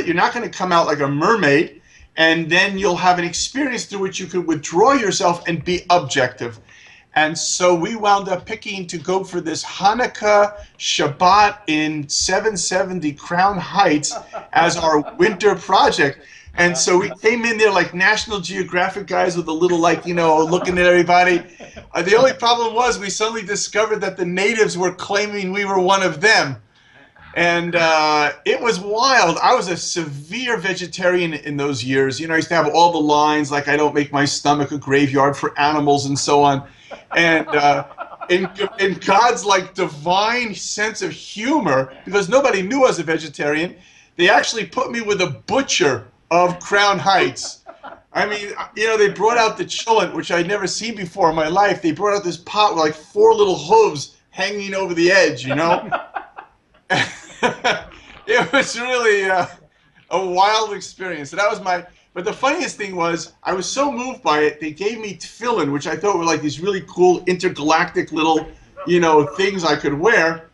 you're not going to come out like a mermaid, and then you'll have an experience through which you can withdraw yourself and be objective. And so we wound up picking to go for this Hanukkah Shabbat in 770 Crown Heights as our winter project. And so we came in there like National Geographic guys with a little, like, you know, looking at everybody. The only problem was we suddenly discovered that the natives were claiming we were one of them. And it was wild. I was a severe vegetarian in those years. You know, I used to have all the lines like, I don't make my stomach a graveyard for animals and so on. And in God's like divine sense of humor, because nobody knew I was a vegetarian, they actually put me with a butcher of Crown Heights. I mean, you know, they brought out the cholent, which I'd never seen before in my life. They brought out this pot with like 4 little hooves hanging over the edge, you know? It was really a wild experience. So that was my... But the funniest thing was, I was so moved by it, they gave me tefillin, which I thought were like these really cool intergalactic little, you know, things I could wear.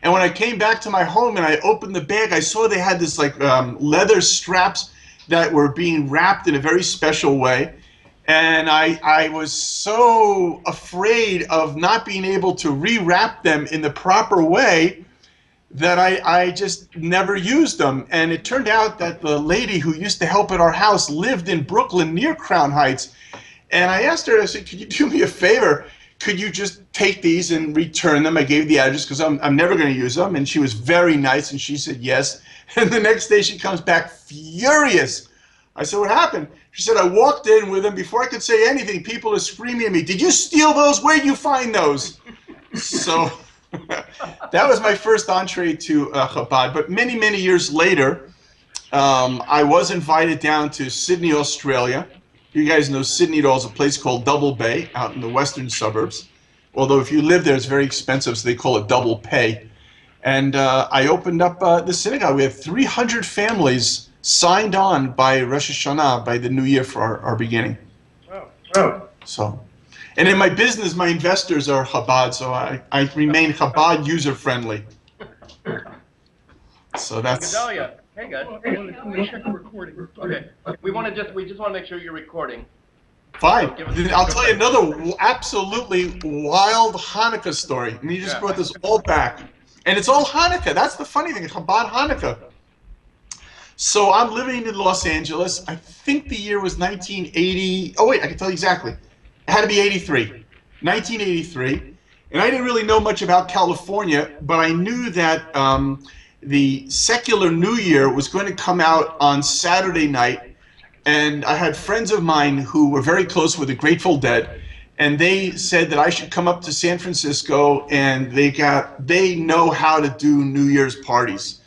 And when I came back to my home and I opened the bag, I saw they had this like leather straps that were being wrapped in a very special way. And I was so afraid of not being able to rewrap them in the proper way that I just never used them. And it turned out that the lady who used to help at our house lived in Brooklyn near Crown Heights. And I asked her, I said, could you do me a favor? Could you just take these and return them? I gave the address because I'm never going to use them. And she was very nice, and she said yes. And the next day she comes back furious. I said, what happened? She said, I walked in with them. Before I could say anything, people are screaming at me, did you steal those? Where'd you find those? So... that was my first entree to Chabad. But many, many years later, I was invited down to Sydney, Australia. You guys know Sydney is a place called Double Bay out in the western suburbs. Although if you live there, it's very expensive, so they call it Double Pay. And I opened up the synagogue. We have 300 families signed on by Rosh Hashanah, by the new year for our beginning. Oh. So... And in my business, my investors are Chabad, so I remain Chabad user-friendly. So that's... Gedaliah, hey guys. Hey, check the recording. Okay. We just want to make sure you're recording. Fine. I'll tell you another absolutely wild Hanukkah story. And you just brought this all back. And it's all Hanukkah. That's the funny thing, Chabad Hanukkah. So I'm living in Los Angeles. I think the year was 1980. Oh, wait, I can tell you exactly. It had to be 83, 1983, and I didn't really know much about California, but I knew that the secular New Year was going to come out on Saturday night, and I had friends of mine who were very close with the Grateful Dead, and they said that I should come up to San Francisco, and they know how to do New Year's parties.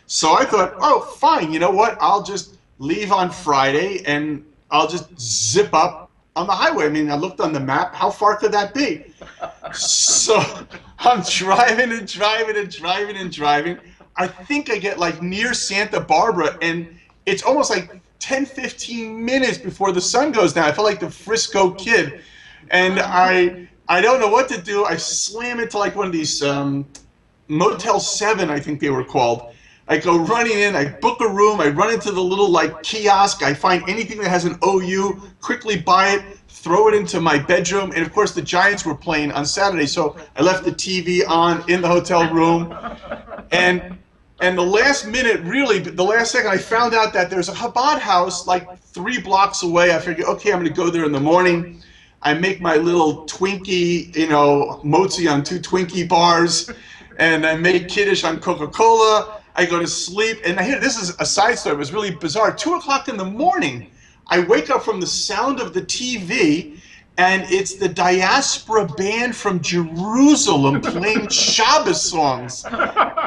So I thought, oh, fine, you know what, I'll just leave on Friday, and I'll just zip up on the highway. I mean, I looked on the map. How far could that be? So I'm driving and driving and driving and driving. I think I get like near Santa Barbara, and it's almost like 10, 15 minutes before the sun goes down. I felt like the Frisco Kid. And I don't know what to do. I slam into like one of these Motel 7, I think they were called. I go running in, I book a room, I run into the little like kiosk, I find anything that has an OU, quickly buy it, throw it into my bedroom, and of course the Giants were playing on Saturday, so I left the TV on in the hotel room, and the last minute, really, the last second, I found out that there's a Chabad house like 3 blocks away. I figured, okay, I'm going to go there in the morning. I make my little Twinkie, you know, motzi on 2 Twinkie bars, and I make Kiddush on Coca-Cola. I go to sleep, and this is a side story. It was really bizarre. 2 o'clock in the morning, I wake up from the sound of the TV, and it's the diaspora band from Jerusalem playing Shabbos songs.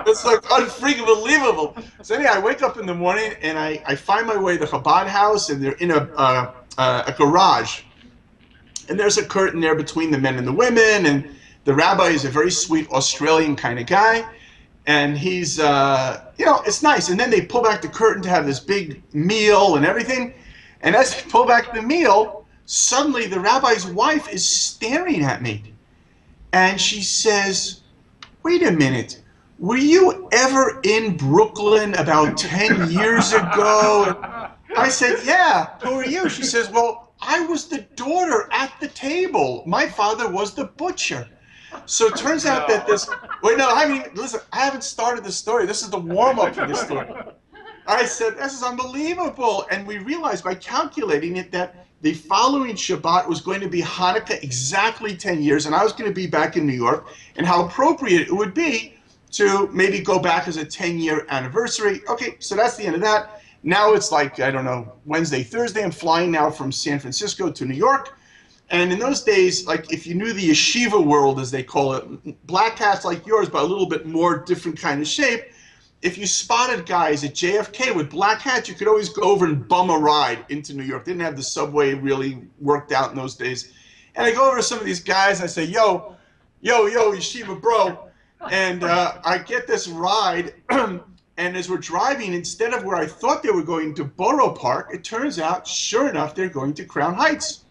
It's like unfreaking believable. So anyway, I wake up in the morning, and I find my way to the Chabad house, and they're in a garage. And there's a curtain there between the men and the women, and the rabbi is a very sweet Australian kind of guy. And he's, you know, it's nice. And then they pull back the curtain to have this big meal and everything. And as they pull back the meal, suddenly the rabbi's wife is staring at me. And she says, wait a minute, were you ever in Brooklyn about 10 years ago? I said, yeah. Who are you? She says, well, I was the daughter at the table. My father was the butcher. So it turns out that this, wait, no, I mean, listen, I haven't started the story. This is the warm-up for the story. I said, this is unbelievable. And we realized by calculating it that the following Shabbat was going to be Hanukkah exactly 10 years, and I was going to be back in New York, and how appropriate it would be to maybe go back as a 10-year anniversary. Okay, so that's the end of that. Now it's like, I don't know, Wednesday, Thursday. I'm flying now from San Francisco to New York. And in those days, like if you knew the yeshiva world, as they call it, black hats like yours, but a little bit more different kind of shape, if you spotted guys at JFK with black hats, you could always go over and bum a ride into New York. They didn't have the subway really worked out in those days. And I go over to some of these guys and I say, yo, yeshiva bro. And I get this ride. And as we're driving, instead of where I thought they were going to Borough Park, it turns out, sure enough, they're going to Crown Heights.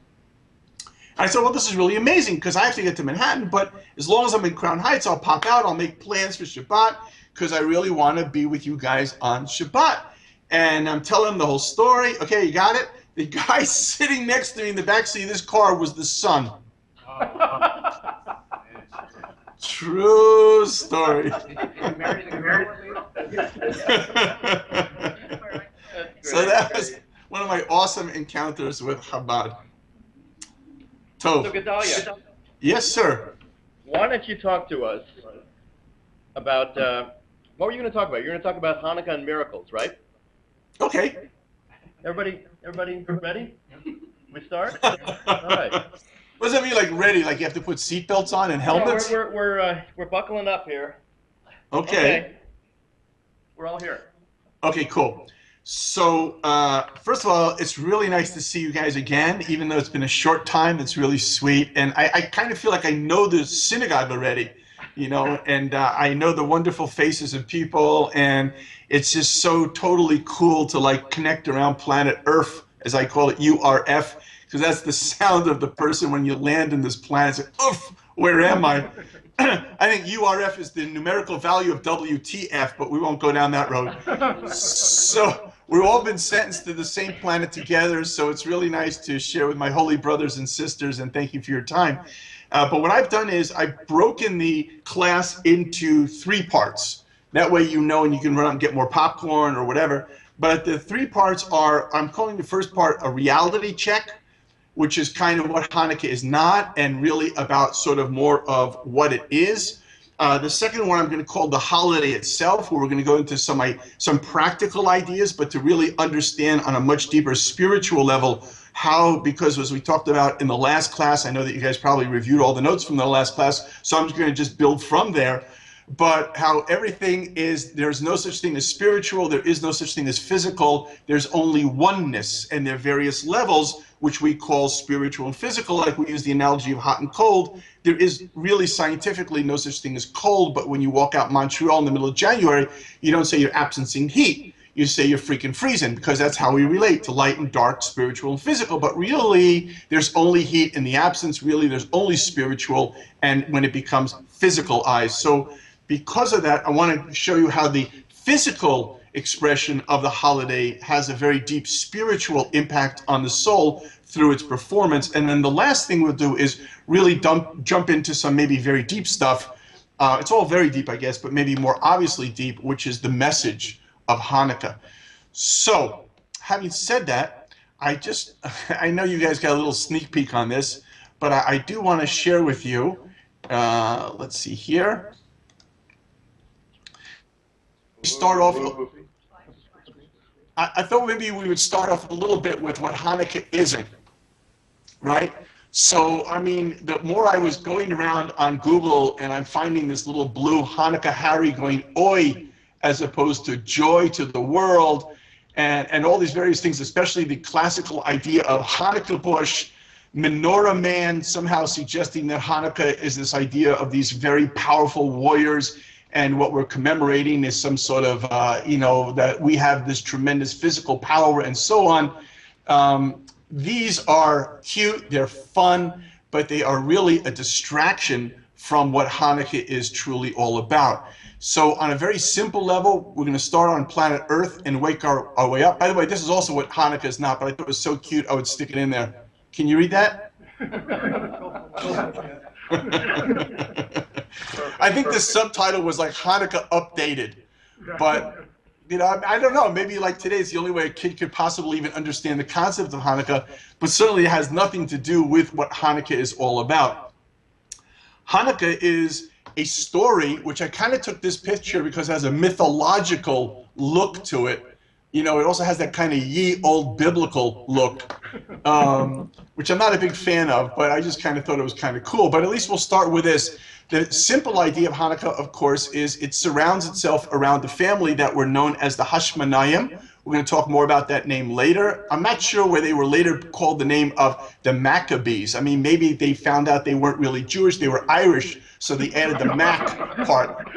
I said, well, this is really amazing because I have to get to Manhattan, but as long as I'm in Crown Heights, I'll pop out, I'll make plans for Shabbat because I really want to be with you guys on Shabbat. And I'm telling them the whole story. Okay, you got it? The guy sitting next to me in the backseat of this car was the son. True story. So that was one of my awesome encounters with Chabad. So Gedaliah. Yes, sir. Why don't you talk to us about, what were you going to talk about? You're going to talk about Hanukkah and miracles, right? Okay. Everybody ready? We start? All right. What does that mean, like ready? Like you have to put seatbelts on and helmets? No, we're buckling up here. Okay. We're all here. Okay, cool. So, first of all, it's really nice to see you guys again, even though it's been a short time. It's really sweet. And I kind of feel like I know the synagogue already, you know, and I know the wonderful faces of people. And it's just so totally cool to like connect around planet Earth, as I call it, URF, because that's the sound of the person when you land in this planet. It's like, oof, where am I? I think URF is the numerical value of WTF, but we won't go down that road. So we've all been sentenced to the same planet together, so it's really nice to share with my holy brothers and sisters, and thank you for your time. But what I've done is I've broken the class into 3 parts. That way you know and you can run out and get more popcorn or whatever. But the 3 parts are, I'm calling the first part a reality check, which is kind of what Hanukkah is not, and really about sort of more of what it is. The second one I'm going to call the holiday itself, where we're going to go into some practical ideas, but to really understand on a much deeper spiritual level how, because as we talked about in the last class, I know that you guys probably reviewed all the notes from the last class, so I'm just going to just build from there. But how everything is, there's no such thing as spiritual, there is no such thing as physical, there's only oneness, and there are various levels which we call spiritual and physical, like we use the analogy of hot and cold. There is really scientifically no such thing as cold, but when you walk out Montreal in the middle of January, you don't say you're absencing heat, you say you're freaking freezing, because that's how we relate to light and dark, spiritual and physical. But really, there's only heat in the absence, really there's only spiritual, and when it becomes physical eyes. So because of that, I want to show you how the physical expression of the holiday has a very deep spiritual impact on the soul through its performance. And then the last thing we'll do is really jump into some maybe very deep stuff. It's all very deep, I guess, but maybe more obviously deep, which is the message of Hanukkah. So, having said that, I know you guys got a little sneak peek on this, but I do want to share with you, let's see here. Start off. I thought maybe we would start off a little bit with what Hanukkah isn't, right? So, I mean, the more I was going around on Google and I'm finding this little blue Hanukkah Harry going, oi, as opposed to joy to the world, and all these various things, especially the classical idea of Hanukkah bush, menorah man, somehow suggesting that Hanukkah is this idea of these very powerful warriors, and what we're commemorating is some sort of, that we have this tremendous physical power and so on. These are cute, they're fun, but they are really a distraction from what Hanukkah is truly all about. So on a very simple level, we're going to start on planet Earth and wake our way up. By the way, this is also what Hanukkah is not, but I thought it was so cute, I would stick it in there. Can you read that? I think the subtitle was like Hanukkah updated, but you know, I don't know, maybe like today is the only way a kid could possibly even understand the concept of Hanukkah, but certainly it has nothing to do with what Hanukkah is all about. Hanukkah is a story, which I kind of took this picture because it has a mythological look to it. You know, it also has that kind of ye old biblical look, which I'm not a big fan of, but I just kind of thought it was kind of cool. But at least we'll start with this. The simple idea of Hanukkah, of course, is it surrounds itself around the family that were known as the Hashmonayim. We're going to talk more about that name later. I'm not sure where they were later called the name of the Maccabees. I mean, maybe they found out they weren't really Jewish, they were Irish, so they added the Mac part.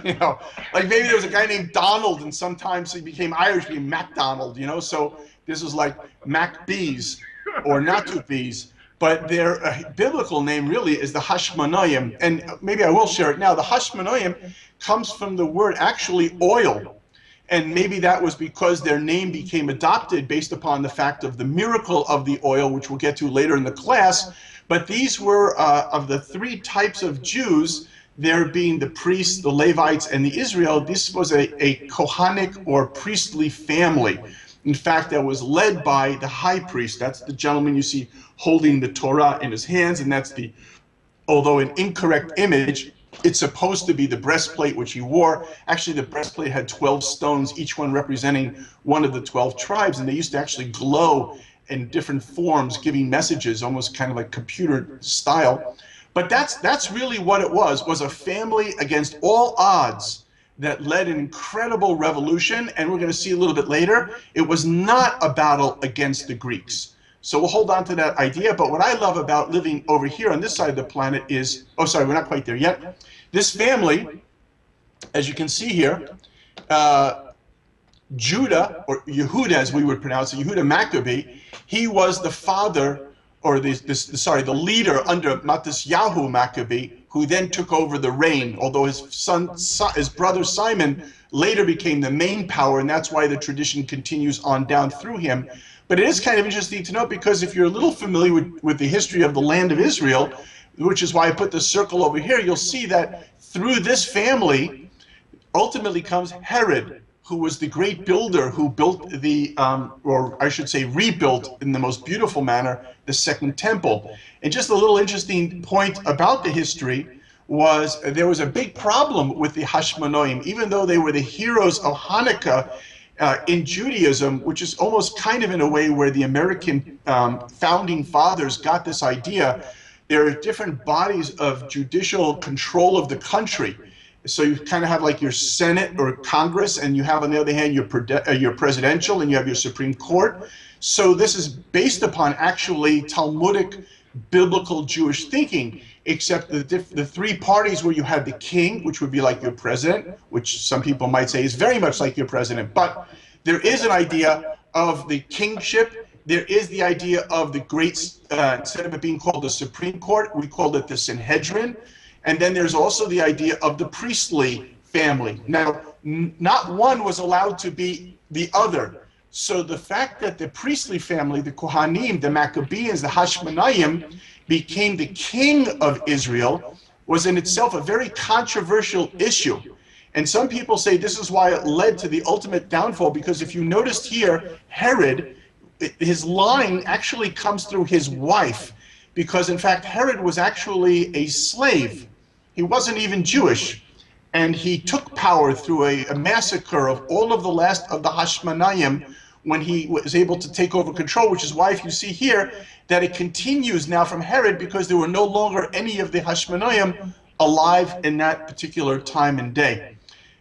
You know, like maybe there was a guy named Donald, and sometimes he became Irish, became MacDonald, you know, so this was like Macbees or Natubees. But their biblical name really is the Hashmonayim, and maybe I will share it now. The Hashmonayim comes from the word actually oil, and maybe that was because their name became adopted based upon the fact of the miracle of the oil, which we'll get to later in the class. But these were of the three types of Jews, there being the priests, the Levites, and the Israel. This was a Kohanic or priestly family. In fact, that was led by the high priest. That's the gentleman you see holding the Torah in his hands, and that's the, although an incorrect image, it's supposed to be the breastplate which he wore. Actually, the breastplate had 12 stones, each one representing one of the 12 tribes, and they used to actually glow in different forms, giving messages, almost kind of like computer style. But that's really what it was a family against all odds that led an incredible revolution, and we're going to see a little bit later, it was not a battle against the Greeks. So we'll hold on to that idea, but what I love about living over here on this side of the planet is, oh sorry, we're not quite there yet. This family, as you can see here, Judah, or Yehuda as we would pronounce it, Yehuda Maccabee, he was the father, or the leader under Matisyahu Maccabee, who then took over the reign, although his brother Simon later became the main power, and that's why the tradition continues on down through him. But it is kind of interesting to note, because if you're a little familiar with the history of the land of Israel, which is why I put the circle over here, you'll see that through this family ultimately comes Herod, who was the great builder who built the, or I should say rebuilt in the most beautiful manner, the Second Temple. And just a little interesting point about the history was there was a big problem with the Hashmonaim, even though they were the heroes of Hanukkah in Judaism, which is almost kind of in a way where the American founding fathers got this idea. There are different bodies of judicial control of the country. So you kind of have like your Senate or Congress, and you have on the other hand your presidential, and you have your Supreme Court. So this is based upon actually Talmudic biblical Jewish thinking, except the three parties where you have the king, which would be like your president, which some people might say is very much like your president. But there is an idea of the kingship. There is the idea of the great, instead of it being called the Supreme Court, we called it the Sanhedrin. And then there's also the idea of the priestly family. Now, not one was allowed to be the other. So the fact that the priestly family, the Kohanim, the Maccabees, the Hashmonayim, became the king of Israel was in itself a very controversial issue. And some people say this is why it led to the ultimate downfall, because if you noticed here, Herod, his line actually comes through his wife, because in fact Herod was actually a slave. He wasn't even Jewish, and he took power through a massacre of all of the last of the Hashmonayim when he was able to take over control, which is why if you see here that it continues now from Herod, because there were no longer any of the Hashmonayim alive in that particular time and day.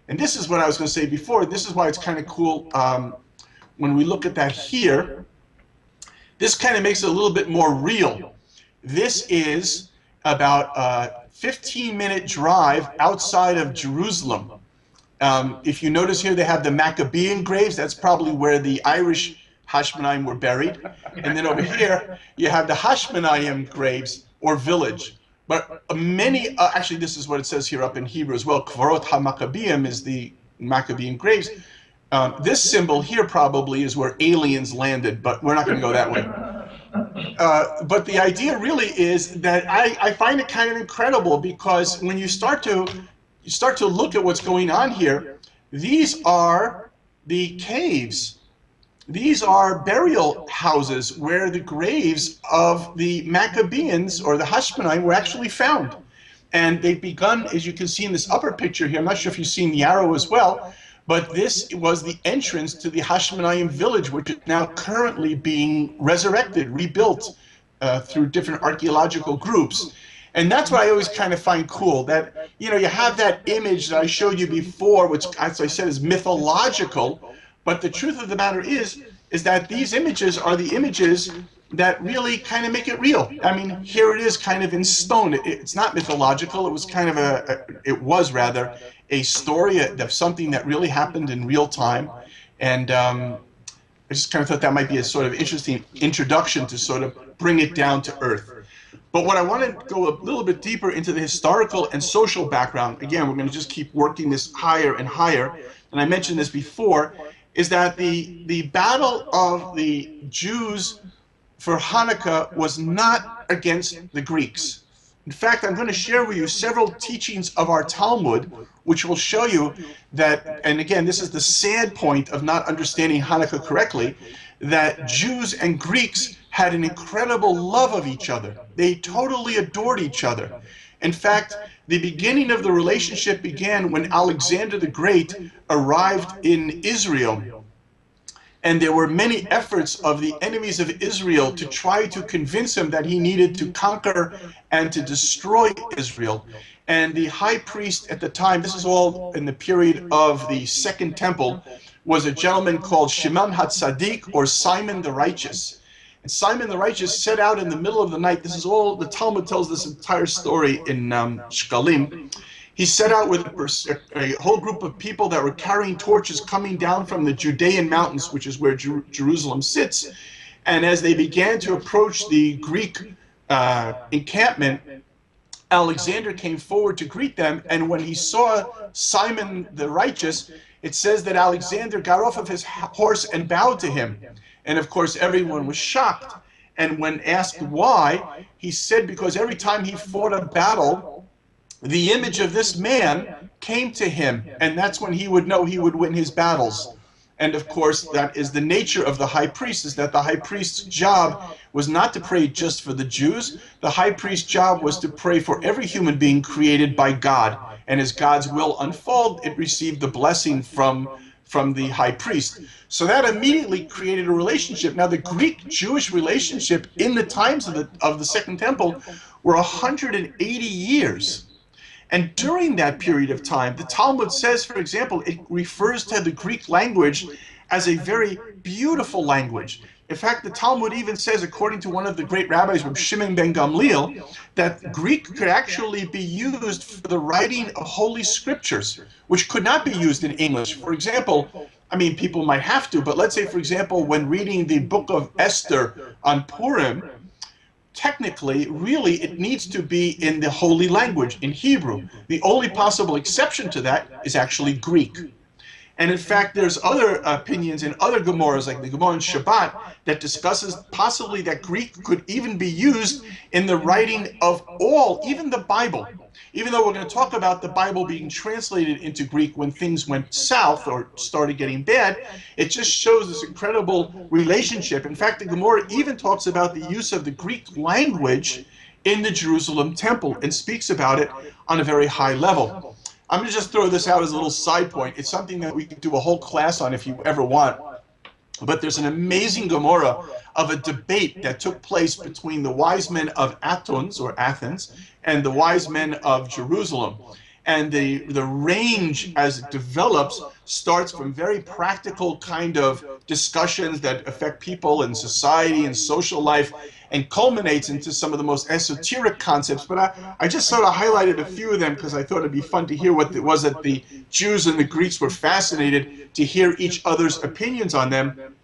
And this is what I was going to say before. This is why it's kind of cool when we look at that here. This kind of makes it a little bit more real. This is about a 15-minute drive outside of Jerusalem. If you notice here, they have the Maccabean graves. That's probably where the Irish Hashmonayim were buried. And then over here, you have the Hashmonayim graves, or village. But many, actually, this is what it says here up in Hebrew as well. Kvarot HaMaccabim is the Maccabean graves. This symbol here probably is where aliens landed, but we're not going to go that way. But the idea really is that I find it kind of incredible, because when you start to look at what's going on here, these are the caves. These are burial houses where the graves of the Maccabeans or the Hashmonaim were actually found. And they've begun, as you can see in this upper picture here, I'm not sure if you've seen the arrow as well, but this was the entrance to the Hashmonaim village, which is now currently being resurrected, rebuilt through different archaeological groups. And that's what I always kind of find cool, that, you know, you have that image that I showed you before, which, as I said, is mythological, but the truth of the matter is that these images are the images that really kind of make it real. I mean, here it is kind of in stone. It's not mythological. It was kind of a story of something that really happened in real time. And I just kind of thought that might be a sort of interesting introduction to sort of bring it down to earth. But what I want to go a little bit deeper into the historical and social background, again, we're going to just keep working this higher and higher, and I mentioned this before, is that the battle of the Jews for Hanukkah was not against the Greeks. In fact, I'm going to share with you several teachings of our Talmud, which will show you that, and again, this is the sad point of not understanding Hanukkah correctly, that Jews and Greeks had an incredible love of each other. They totally adored each other. In fact, the beginning of the relationship began when Alexander the Great arrived in Israel. And there were many efforts of the enemies of Israel to try to convince him that he needed to conquer and to destroy Israel. And the high priest at the time, this is all in the period of the Second Temple, was a gentleman called Shimon HaTzadik, or Simon the Righteous. And Simon the Righteous set out in the middle of the night. This is all, the Talmud tells this entire story in Shkalim. He set out with a whole group of people that were carrying torches coming down from the Judean mountains, which is where Jerusalem sits. And as they began to approach the Greek encampment, Alexander came forward to greet them. And when he saw Simon the Righteous, it says that Alexander got off of his horse and bowed to him. And of course, everyone was shocked. And when asked why, he said because every time he fought a battle, the image of this man came to him, and that's when he would know he would win his battles. And of course, that is the nature of the high priest, is that the high priest's job was not to pray just for the Jews. The high priest's job was to pray for every human being created by God. And as God's will unfolded, it received the blessing from the high priest. So that immediately created a relationship. Now, the Greek-Jewish relationship in the times of the Second Temple were 180 years. And during that period of time, the Talmud says, for example, it refers to the Greek language as a very beautiful language. In fact, the Talmud even says, according to one of the great rabbis, Reb Shimon ben Gamliel, that Greek could actually be used for the writing of holy scriptures, which could not be used in English. For example, I mean, people might have to, but let's say, for example, when reading the book of Esther on Purim, technically, really, it needs to be in the holy language, in Hebrew. The only possible exception to that is actually Greek. And in fact, there's other opinions in other Gemaras, like the Gemara in Shabbat, that discusses possibly that Greek could even be used in the writing of all, even the Bible. Even though we're going to talk about the Bible being translated into Greek when things went south or started getting bad, it just shows this incredible relationship. In fact, the Gemara even talks about the use of the Greek language in the Jerusalem temple and speaks about it on a very high level. I'm going to just throw this out as a little side point. It's something that we could do a whole class on if you ever want. But there's an amazing Gemara of a debate that took place between the wise men of Athens and the wise men of Jerusalem. And the range as it develops starts from very practical kind of discussions that affect people and society and social life, and culminates into some of the most esoteric concepts. But I just sort of highlighted a few of them because I thought it'd be fun to hear what it was that the Jews and the Greeks were fascinated to hear each other's opinions on them.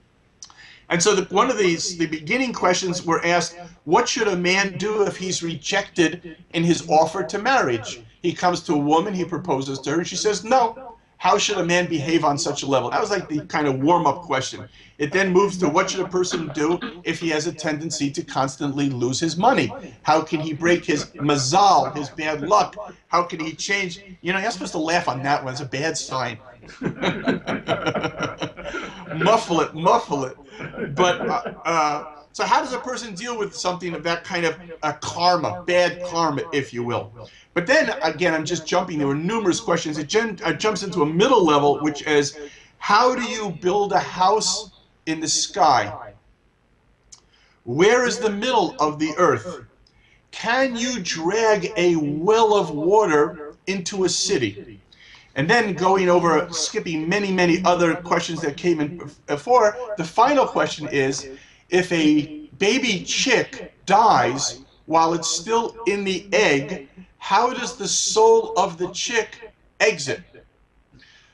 And so one of the beginning questions were asked, what should a man do if he's rejected in his offer to marriage? He comes to a woman, he proposes to her, and she says no. How should a man behave on such a level? That was like the kind of warm-up question. It then moves to what should a person do if he has a tendency to constantly lose his money? How can he break his mazal, his bad luck? How can he change? You know, you're supposed to laugh on that one. It's a bad sign. Muffle it, muffle it. But so how does a person deal with something of that kind of karma, bad karma, if you will? But then, again, I'm just jumping. There were numerous questions. It jumps into a middle level, which is, how do you build a house in the sky? Where is the middle of the earth? Can you drag a well of water into a city? And then going over, skipping many, many other questions that came in before, the final question is, if a baby chick dies while it's still in the egg, how does the soul of the chick exit?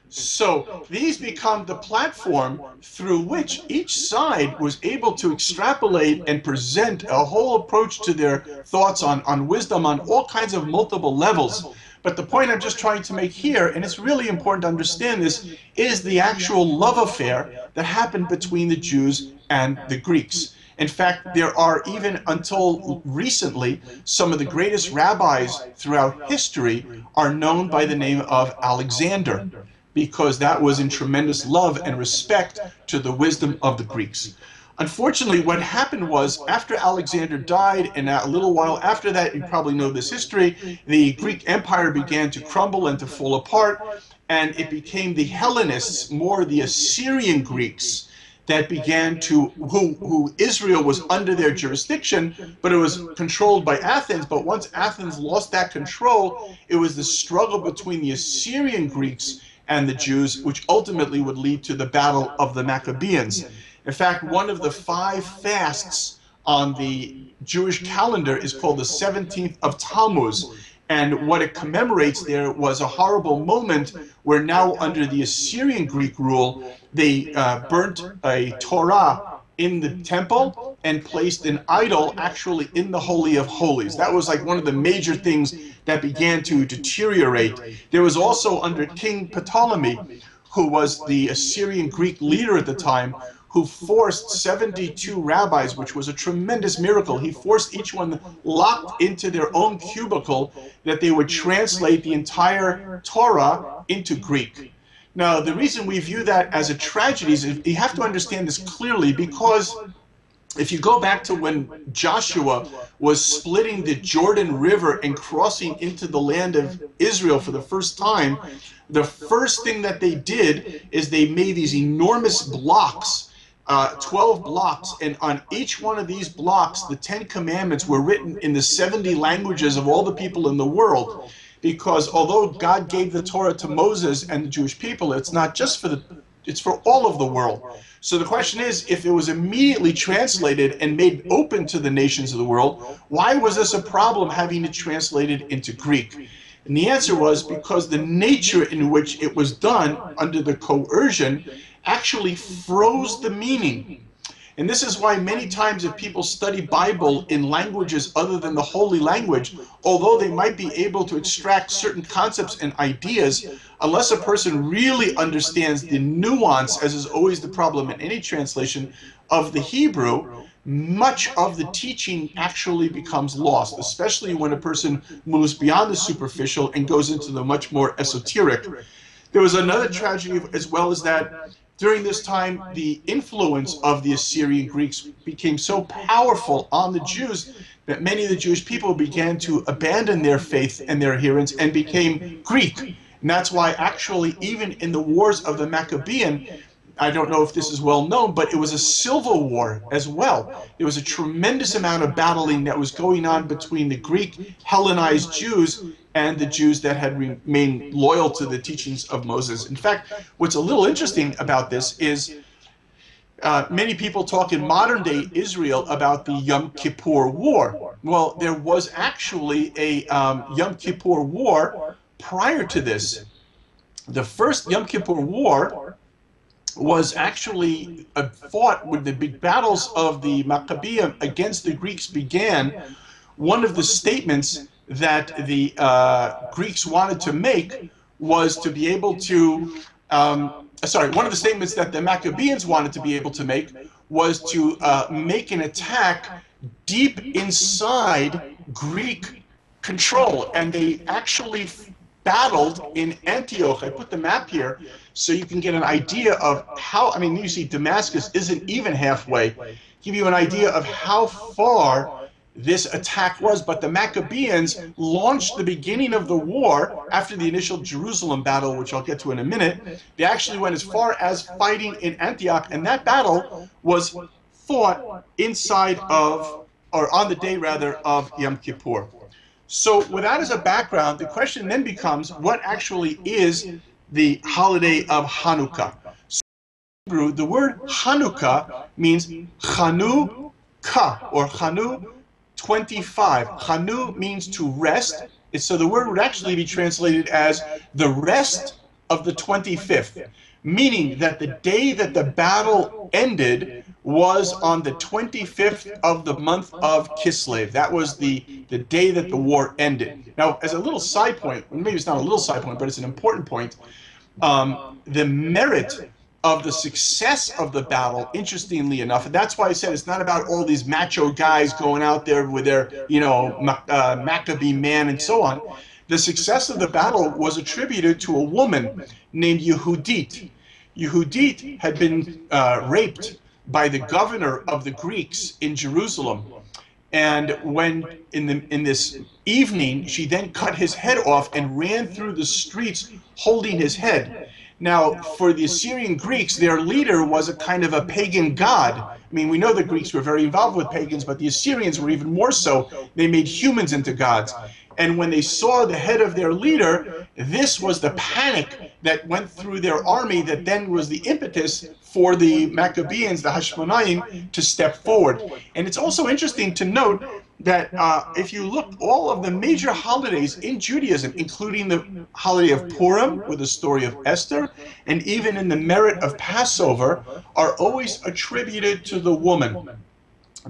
So these become the platform through which each side was able to extrapolate and present a whole approach to their thoughts on wisdom on all kinds of multiple levels. But the point I'm just trying to make here, and it's really important to understand this, is the actual love affair that happened between the Jews and the Greeks. In fact, there are, even until recently, some of the greatest rabbis throughout history are known by the name of Alexander, because that was in tremendous love and respect to the wisdom of the Greeks. Unfortunately, what happened was, after Alexander died, and a little while after that, you probably know this history, the Greek Empire began to crumble and to fall apart, and it became the Hellenists, more the Assyrian Greeks, that began to, who Israel was under their jurisdiction, but it was controlled by Athens. But once Athens lost that control, it was the struggle between the Assyrian Greeks and the Jews, which ultimately would lead to the Battle of the Maccabees. In fact, one of the 5 fasts on the Jewish calendar is called the 17th of Tammuz. And what it commemorates there was a horrible moment where now under the Assyrian Greek rule, they burnt a Torah in the temple and placed an idol actually in the Holy of Holies. That was like one of the major things that began to deteriorate. There was also under King Ptolemy, who was the Assyrian Greek leader at the time, who forced 72 rabbis, which was a tremendous miracle. He forced each one locked into their own cubicle that they would translate the entire Torah into Greek. Now, the reason we view that as a tragedy is you have to understand this clearly, because if you go back to when Joshua was splitting the Jordan River and crossing into the land of Israel for the first time, the first thing that they did is they made these enormous blocks, 12 blocks, and on each one of these blocks, the 10 Commandments were written in the 70 languages of all the people in the world. Because although God gave the Torah to Moses and the Jewish people, it's not just for it's for all of the world. So the question is, if it was immediately translated and made open to the nations of the world, why was this a problem having it translated into Greek? And the answer was because the nature in which it was done under the coercion actually froze the meaning. And this is why many times if people study Bible in languages other than the holy language, although they might be able to extract certain concepts and ideas, unless a person really understands the nuance, as is always the problem in any translation, of the Hebrew, much of the teaching actually becomes lost, especially when a person moves beyond the superficial and goes into the much more esoteric. There was another tragedy as well, as that during this time, the influence of the Assyrian Greeks became so powerful on the Jews that many of the Jewish people began to abandon their faith and their adherence and became Greek. And that's why actually even in the wars of the Maccabean, I don't know if this is well known, but it was a civil war as well. There was a tremendous amount of battling that was going on between the Greek Hellenized Jews and the Jews that had remained loyal to the teachings of Moses. In fact, what's a little interesting about this is many people talk in modern day Israel about the Yom Kippur War. Well, there was actually a Yom Kippur War prior to this. The first Yom Kippur War was actually fought when the big battles of the Maccabean against the Greeks began. One of the statements that the Greeks wanted to make was to be able to, one of the statements that the Maccabeans wanted to be able to make was to make an attack deep inside Greek control. And they actually battled in Antioch. I put the map here so you can get an idea of how, I mean, you see Damascus isn't even halfway. Give you an idea of how far this attack was. But the Maccabeans launched the beginning of the war after the initial Jerusalem battle, which I'll get to in a minute. They actually went as far as fighting in Antioch, and that battle was fought inside of, or on the day rather, of Yom Kippur. So with that as a background, the question then becomes, what actually is the holiday of Hanukkah? So in Hebrew, the word Hanukkah means Chanukah, or Chanu 25. Chanu means to rest. So the word would actually be translated as the rest of the 25th, meaning that the day that the battle ended was on the 25th of the month of Kislev. That was the day that the war ended. Now, as a little side point, maybe it's not a little side point, but it's an important point, the merit of the success of the battle, interestingly enough, and that's why I said it's not about all these macho guys going out there with their, Maccabee man and so on. The success of the battle was attributed to a woman named Yehudit. Yehudit had been raped by the governor of the Greeks in Jerusalem. And when in this evening, she then cut his head off and ran through the streets holding his head. Now, for the Assyrian Greeks, their leader was a kind of a pagan god. I mean, we know the Greeks were very involved with pagans, but the Assyrians were even more so. They made humans into gods. And when they saw the head of their leader, this was the panic that went through their army that then was the impetus for the Maccabeans, the Hashmonaim, to step forward. And it's also interesting to note that if you look, all of the major holidays in Judaism, including the holiday of Purim with the story of Esther, and even in the merit of Passover, are always attributed to the woman.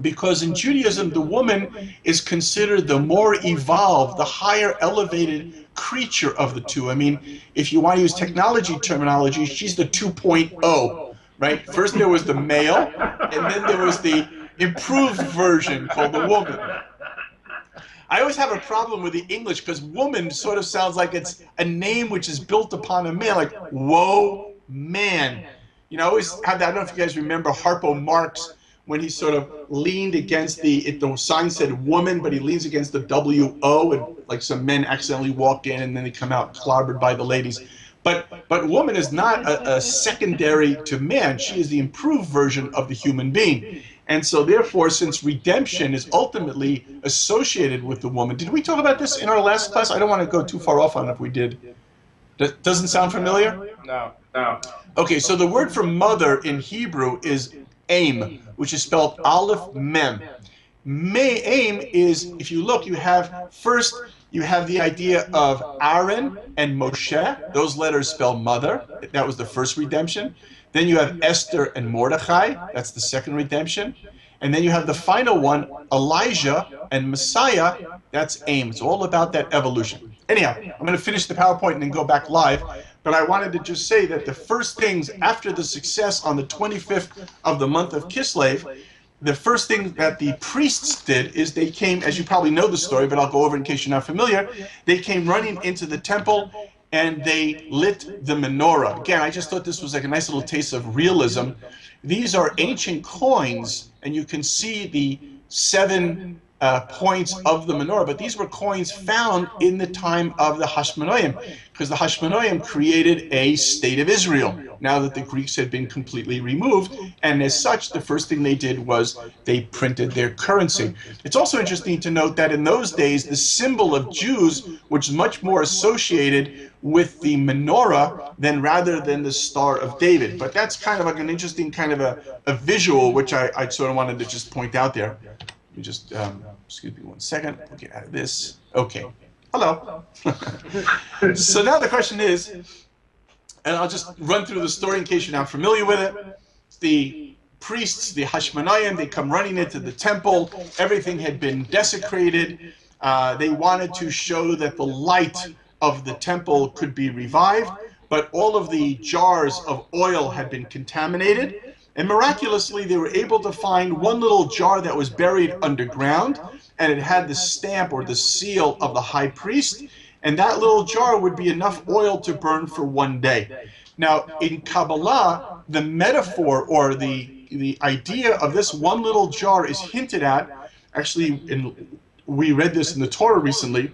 Because in Judaism, the woman is considered the more evolved, the higher elevated creature of the two. I mean, if you want to use technology terminology, she's the 2.0, right? First there was the male, and then there was the improved version called the woman. I always have a problem with the English because woman sort of sounds like it's a name which is built upon a man, like, whoa, man. You know, I always have that. I don't know if you guys remember Harpo Marx, when he sort of leaned against the sign said woman, but he leans against the W-O, and like some men accidentally walk in and then they come out clobbered by the ladies. But woman is not a secondary to man. She is the improved version of the human being. And so therefore, since redemption is ultimately associated with the woman, did we talk about this in our last class? I don't want to go too far off on it if we did. Doesn't sound familiar? No. Okay, so the word for mother in Hebrew is aim, which is spelled Aleph Mem. Aim is, if you look, you have the idea of Aaron and Moshe. Those letters spell mother. That was the first redemption. Then you have Esther and Mordechai. That's the second redemption. And then you have the final one, Elijah and Messiah. That's aim. It's all about that evolution. Anyhow, I'm going to finish the PowerPoint and then go back live. But I wanted to just say that the first things after the success on the 25th of the month of Kislev, the first thing that the priests did is they came, as you probably know the story, but I'll go over in case you're not familiar, they came running into the temple and they lit the menorah. Again, I just thought this was like a nice little taste of realism. These are ancient coins, and you can see the 7 points of the menorah, but these were coins found in the time of the Hashmonaim, because the Hashmonaim created a state of Israel now that the Greeks had been completely removed, and as such, the first thing they did was they printed their currency. It's also interesting to note that in those days, the symbol of Jews was much more associated with the menorah rather than the Star of David. But that's kind of like an interesting kind of a visual, which I sort of wanted to just point out there. You just, excuse me 1 second, we'll get out of this. Okay, hello. So now the question is, And I'll just run through the story in case you're not familiar with it. The priests, the Hashmonayim, they come running into the temple. Everything had been desecrated. They wanted to show that the light of the temple could be revived, but all of the jars of oil had been contaminated. And miraculously, they were able to find one little jar that was buried underground, and it had the stamp or the seal of the high priest. And that little jar would be enough oil to burn for one day. Now, in Kabbalah, the metaphor or the idea of this one little jar is hinted at. Actually, we read this in the Torah recently.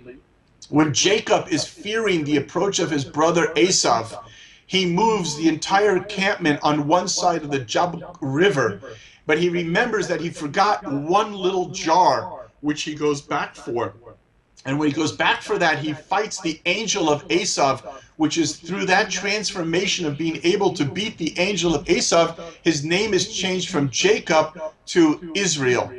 When Jacob is fearing the approach of his brother Esav, he moves the entire encampment on one side of the Jabbok River, but he remembers that he forgot one little jar, which he goes back for. And when he goes back for that, he fights the angel of Esav, which is through that transformation of being able to beat the angel of Esav, his name is changed from Jacob to Israel.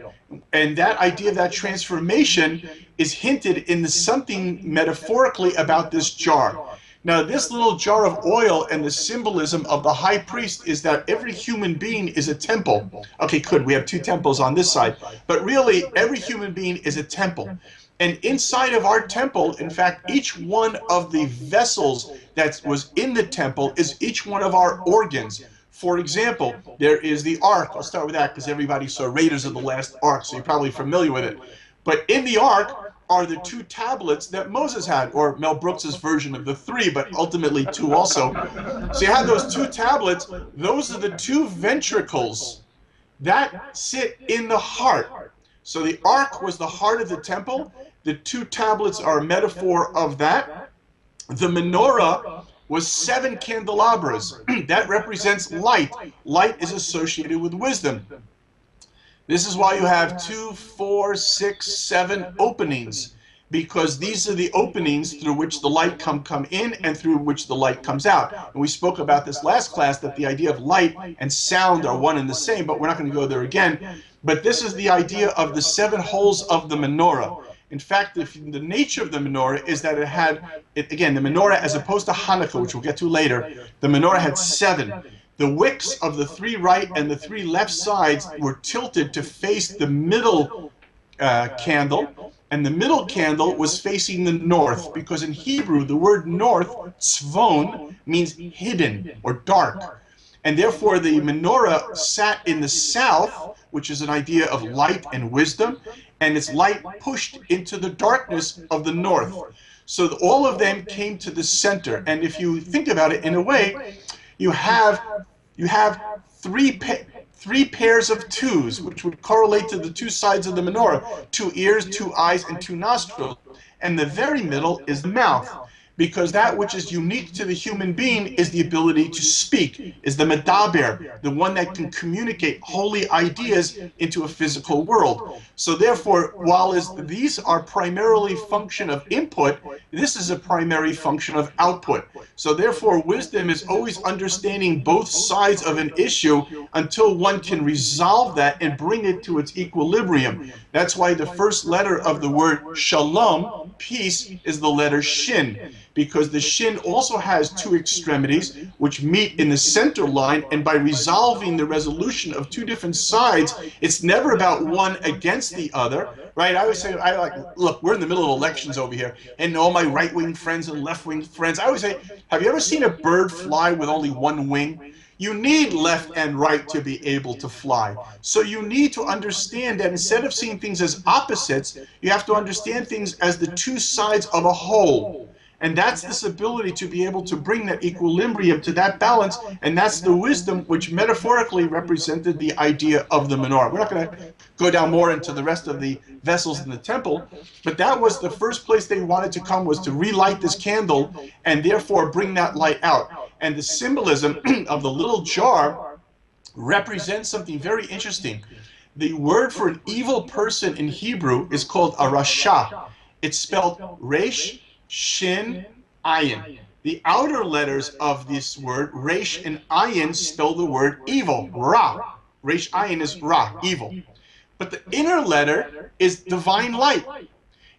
And that idea of that transformation is hinted in something metaphorically about this jar. Now, this little jar of oil and the symbolism of the high priest is that every human being is a temple. Okay, good, we have two temples on this side. But really, every human being is a temple. And inside of our temple, in fact, each one of the vessels that was in the temple is each one of our organs. For example, there is the ark. I'll start with that because everybody saw Raiders of the Lost Ark, so you're probably familiar with it. But in the ark are the two tablets that Moses had, or Mel Brooks's version of the three, but ultimately two also. So you have those two tablets. Those are the two ventricles that sit in the heart. So the ark was the heart of the temple. The two tablets are a metaphor of that. The menorah was 7 candelabras. That represents light. Light is associated with wisdom. This is why you have 2, 4, 6, 7 openings, because these are the openings through which the light come in and through which the light comes out. And we spoke about this last class, that the idea of light and sound are one and the same, but we're not going to go there again. But this is the idea of the 7 holes of the menorah. In fact, the nature of the menorah is that it had, again, the menorah as opposed to Hanukkah, which we'll get to later, the menorah had 7. The wicks of the 3 right and the 3 left sides were tilted to face the middle candle, and the middle candle was facing the north, because in Hebrew, the word north, tzvon, means hidden or dark. And therefore, the menorah sat in the south, which is an idea of light and wisdom, and its light pushed into the darkness of the north. So all of them came to the center. And if you think about it in a way, you have 3 pairs of 2s, which would correlate to the 2 sides of the menorah: 2 ears, 2 eyes, and 2 nostrils. And the very middle is the mouth, because that which is unique to the human being is the ability to speak, is the medaber, the one that can communicate holy ideas into a physical world. So therefore, while these are primarily function of input, this is a primary function of output. So therefore, wisdom is always understanding both sides of an issue until one can resolve that and bring it to its equilibrium. That's why the first letter of the word shalom, peace, is the letter shin, because the shin also has 2 extremities which meet in the center line, and by resolving the resolution of 2 different sides, it's never about one against the other, right? I always say, look, we're in the middle of elections over here, and all my right-wing friends and left-wing friends, I always say, have you ever seen a bird fly with only one wing? You need left and right to be able to fly. So you need to understand that instead of seeing things as opposites, you have to understand things as the 2 sides of a whole. And that's this ability to be able to bring that equilibrium to that balance, and that's the wisdom which metaphorically represented the idea of the menorah. We're not going to go down more into the rest of the vessels in the temple, but that was the first place they wanted to come, was to relight this candle and therefore bring that light out. And the symbolism of the little jar represents something very interesting. The word for an evil person in Hebrew is called a rasha. It's spelled resh, shin, ayin. The outer letters of this word, resh and ayin, spell the word evil, ra. Resh ayin is ra, evil. But the inner letter is divine light.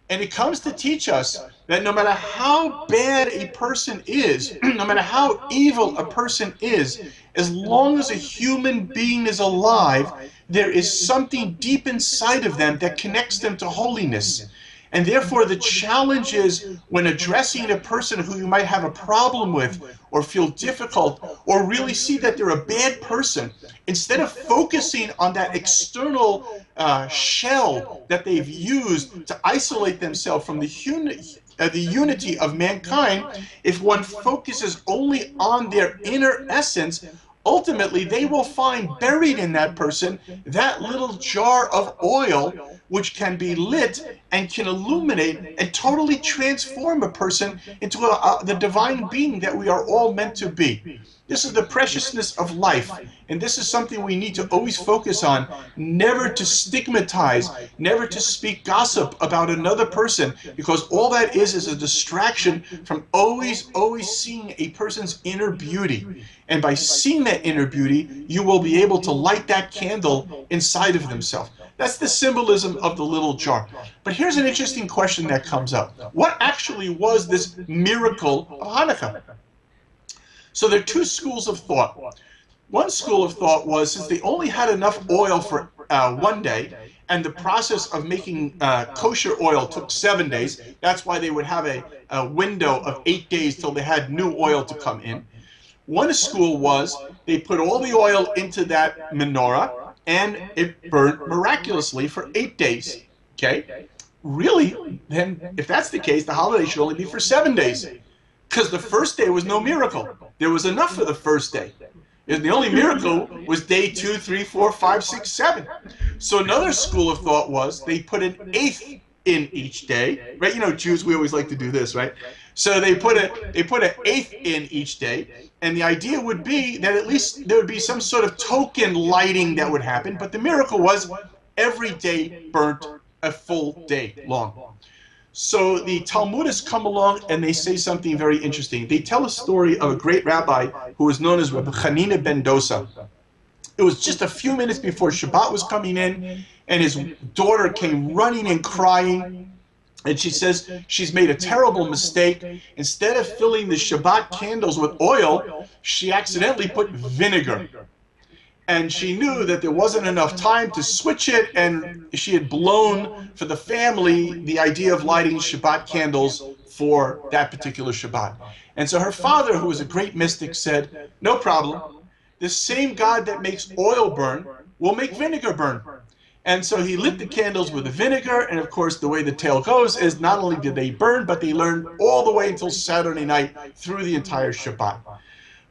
And it comes to teach us that no matter how bad a person is, no matter how evil a person is, as long as a human being is alive, there is something deep inside of them that connects them to holiness. And therefore, the challenge is when addressing a person who you might have a problem with, or feel difficult, or really see that they're a bad person, instead of focusing on that external shell that they've used to isolate themselves from the unity of mankind, if one focuses only on their inner essence, ultimately they will find buried in that person that little jar of oil which can be lit and can illuminate and totally transform a person into the divine being that we are all meant to be. This is the preciousness of life, and this is something we need to always focus on, never to stigmatize, never to speak gossip about another person, because all that is a distraction from always seeing a person's inner beauty. And by seeing that inner beauty, you will be able to light that candle inside of themselves. That's the symbolism of the little jar. But here's an interesting question that comes up. What actually was this miracle of Hanukkah? So there are two schools of thought. One school of thought was, since they only had enough oil for one day, and the process of making kosher oil took 7 days, that's why they would have a window of 8 days till they had new oil to come in. One school was they put all the oil into that menorah, and it burned miraculously for 8 days. Okay? Really, then, if that's the case, the holiday should only be for 7 days. Because the first day was no miracle. There was enough for the first day. And the only miracle was day 2, 3, 4, 5, 6, 7. So another school of thought was they put an eighth in each day, right? You know, Jews, we always like to do this, right? So they put an eighth in each day, and the idea would be that at least there would be some sort of token lighting that would happen, but the miracle was every day burnt a full day long. So the Talmudists come along and they say something very interesting. They tell a story of a great rabbi who was known as Rabbi Hanina ben Dosa. It was just a few minutes before Shabbat was coming in, and his daughter came running and crying. And she says she's made a terrible mistake. Instead of filling the Shabbat candles with oil, she accidentally put vinegar. And she knew that there wasn't enough time to switch it, and she had blown for the family the idea of lighting Shabbat candles for that particular Shabbat. And so her father, who was a great mystic, said, no problem. The same God that makes oil burn will make vinegar burn. And so he lit the candles with the vinegar, and of course the way the tale goes is not only did they burn, but they learned all the way until Saturday night through the entire Shabbat.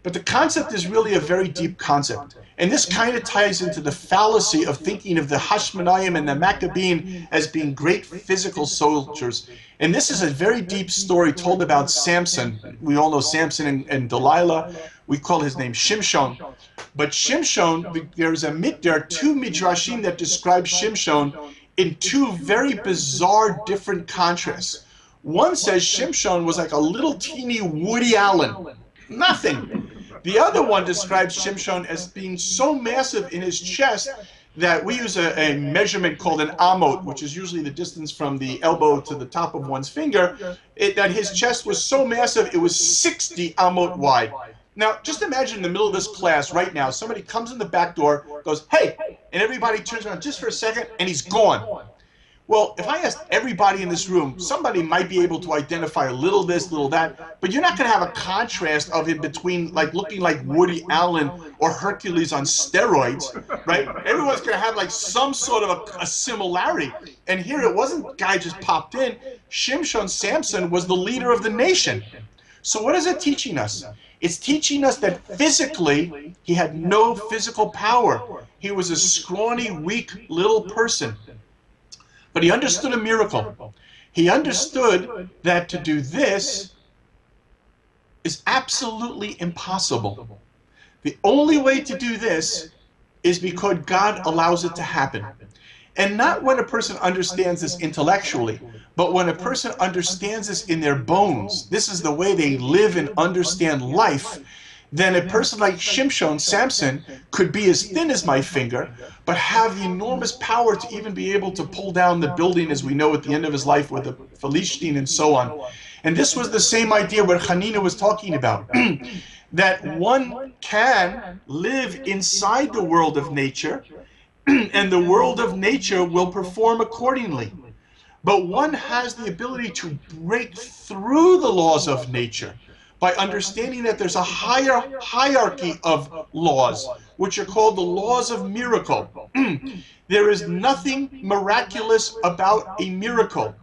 But the concept is really a very deep concept. And this kind of ties into the fallacy of thinking of the Hashmonaim and the Maccabean as being great physical soldiers. And this is a very deep story told about Samson. We all know Samson and Delilah. We call his name Shimshon. But Shimshon, there are two midrashim that describe Shimshon in two very bizarre, different contrasts. One says Shimshon was like a little teeny Woody Allen. Nothing. The other one describes Shimshon as being so massive in his chest that we use a measurement called an amot, which is usually the distance from the elbow to the top of one's finger, that his chest was so massive it was 60 amot wide. Now, just imagine in the middle of this class right now, somebody comes in the back door, goes, hey, and everybody turns around just for a second, and he's gone. Well, if I asked everybody in this room, somebody might be able to identify a little this, little that, but you're not going to have a contrast of him between like looking like Woody Allen or Hercules on steroids, right? Everyone's going to have like some sort of a similarity. And here it wasn't a guy just popped in. Shimshon, Samson, was the leader of the nation. So what is it teaching us? It's teaching us that physically, he had no physical power. He was a scrawny, weak little person. But he understood a miracle. He understood that to do this is absolutely impossible. The only way to do this is because God allows it to happen. And not when a person understands this intellectually, but when a person understands this in their bones. This is the way they live and understand life. then a person like Shimshon, Samson, could be as thin as my finger, but have the enormous power to even be able to pull down the building, as we know at the end of his life with the Philistine and so on. And this was the same idea what Hanina was talking about, that one can live inside the world of nature, and the world of nature will perform accordingly. But one has the ability to break through the laws of nature by understanding that there's a higher hierarchy of laws, which are called the laws of miracle. There is nothing miraculous about a miracle.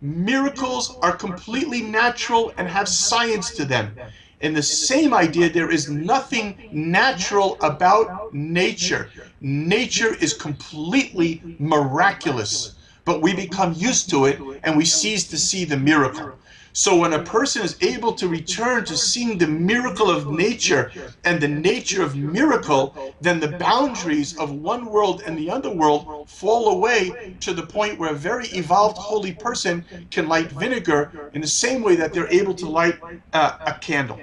Miracles are completely natural and have science to them. In the same idea, there is nothing natural about nature. Nature is completely miraculous, but we become used to it and we cease to see the miracle. So when a person is able to return to seeing the miracle of nature and the nature of miracle, then the boundaries of one world and the other world fall away to the point where a very evolved holy person can light vinegar in the same way that they're able to light a candle.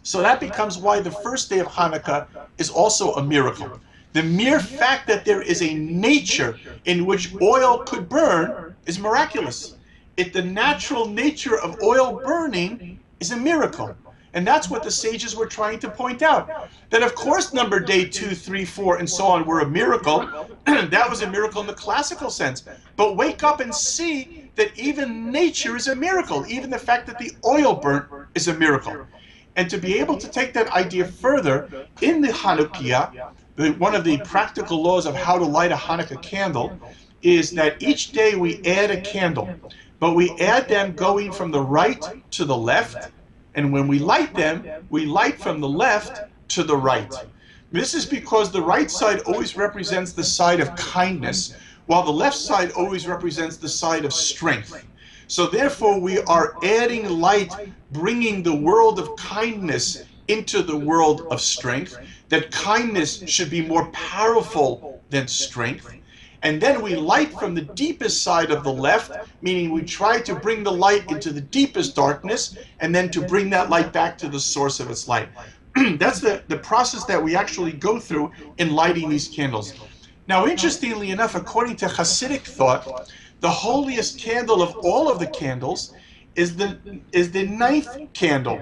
So that becomes why the first day of Hanukkah is also a miracle. The mere fact that there is a nature in which oil could burn is miraculous. The natural nature of oil burning is a miracle. And that's what the sages were trying to point out. That of course number day 2, 3, 4, and so on were a miracle. That was a miracle in the classical sense. But wake up and see that even nature is a miracle. Even the fact that the oil burnt is a miracle. And to be able to take that idea further, in the Hanukkah, one of the practical laws of how to light a Hanukkah candle is that each day we add a candle, but we add them going from the right to the left, and when we light them, we light from the left to the right. This is because the right side always represents the side of kindness, while the left side always represents the side of strength. So therefore we are adding light, bringing the world of kindness into the world of strength, that kindness should be more powerful than strength. And then we light from the deepest side of the left, meaning we try to bring the light into the deepest darkness, and then to bring that light back to the source of its light. That's the process that we actually go through in lighting these candles. Now, interestingly enough, according to Hasidic thought, the holiest candle of all of the candles is the ninth candle.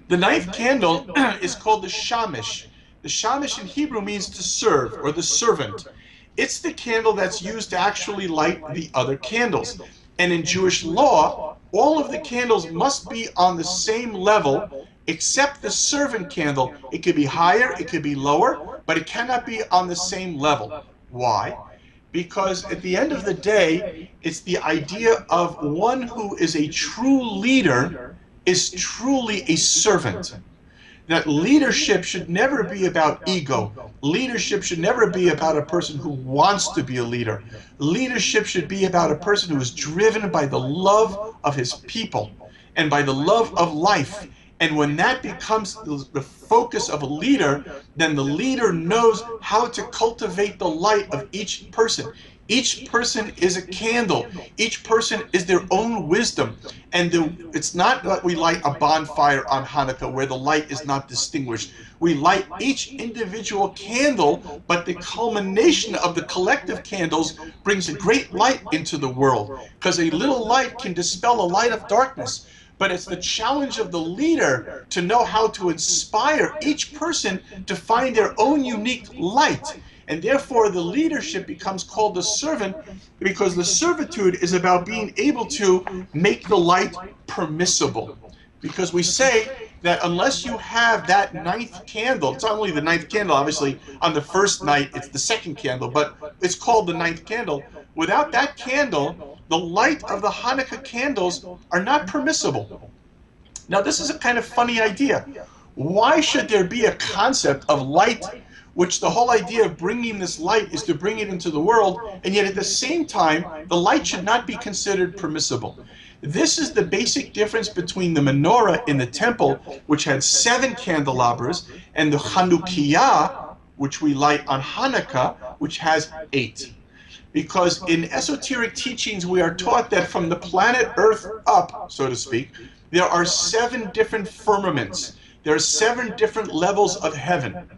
The ninth candle is called the shamish. The shamish in Hebrew means to serve, or the servant. It's the candle that's used to actually light the other candles. And in Jewish law, all of the candles must be on the same level, except the servant candle. It could be higher, it could be lower, but it cannot be on the same level. Why? Because at the end of the day, it's the idea of one who is a true leader is truly a servant. That leadership should never be about ego. Leadership should never be about a person who wants to be a leader. Leadership should be about a person who is driven by the love of his people and by the love of life. And when that becomes the focus of a leader, then the leader knows how to cultivate the light of each person. Each person is a candle. Each person is their own wisdom. And it's not that we light a bonfire on Hanukkah where the light is not distinguished. We light each individual candle, but the culmination of the collective candles brings a great light into the world. Because a little light can dispel a light of darkness. But it's the challenge of the leader to know how to inspire each person to find their own unique light. And therefore the leadership becomes called the servant, because the servitude is about being able to make the light permissible. Because we say that unless you have that ninth candle, it's not only the ninth candle, obviously on the first night it's the second candle, but it's called the ninth candle. Without that candle, the light of the Hanukkah candles are not permissible. Now this is a kind of funny idea. Why should there be a concept of light, which the whole idea of bringing this light is to bring it into the world, and yet at the same time, the light should not be considered permissible? This is the basic difference between the menorah in the temple, which had 7 candelabras, and the Chanukiah, which we light on Hanukkah, which has 8. Because in esoteric teachings, we are taught that from the planet Earth up, so to speak, there are 7 different firmaments. There are 7 different levels of heaven.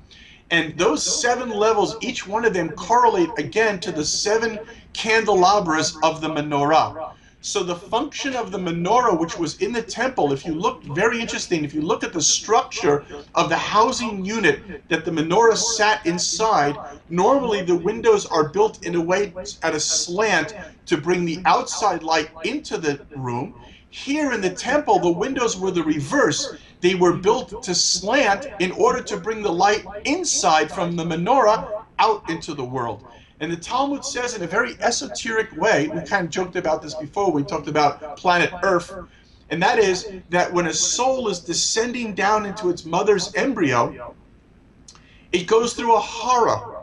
And those 7 levels, each one of them correlate again to the 7 candelabras of the menorah. So the function of the menorah, which was in the temple, if you look, very interesting, if you look at the structure of the housing unit that the menorah sat inside, normally the windows are built in a way at a slant to bring the outside light into the room. Here in the temple, the windows were the reverse. They were built to slant in order to bring the light inside from the menorah out into the world. And the Talmud says in a very esoteric way, we kind of joked about this before, we talked about planet Earth, and that is that when a soul is descending down into its mother's embryo, it goes through a horror.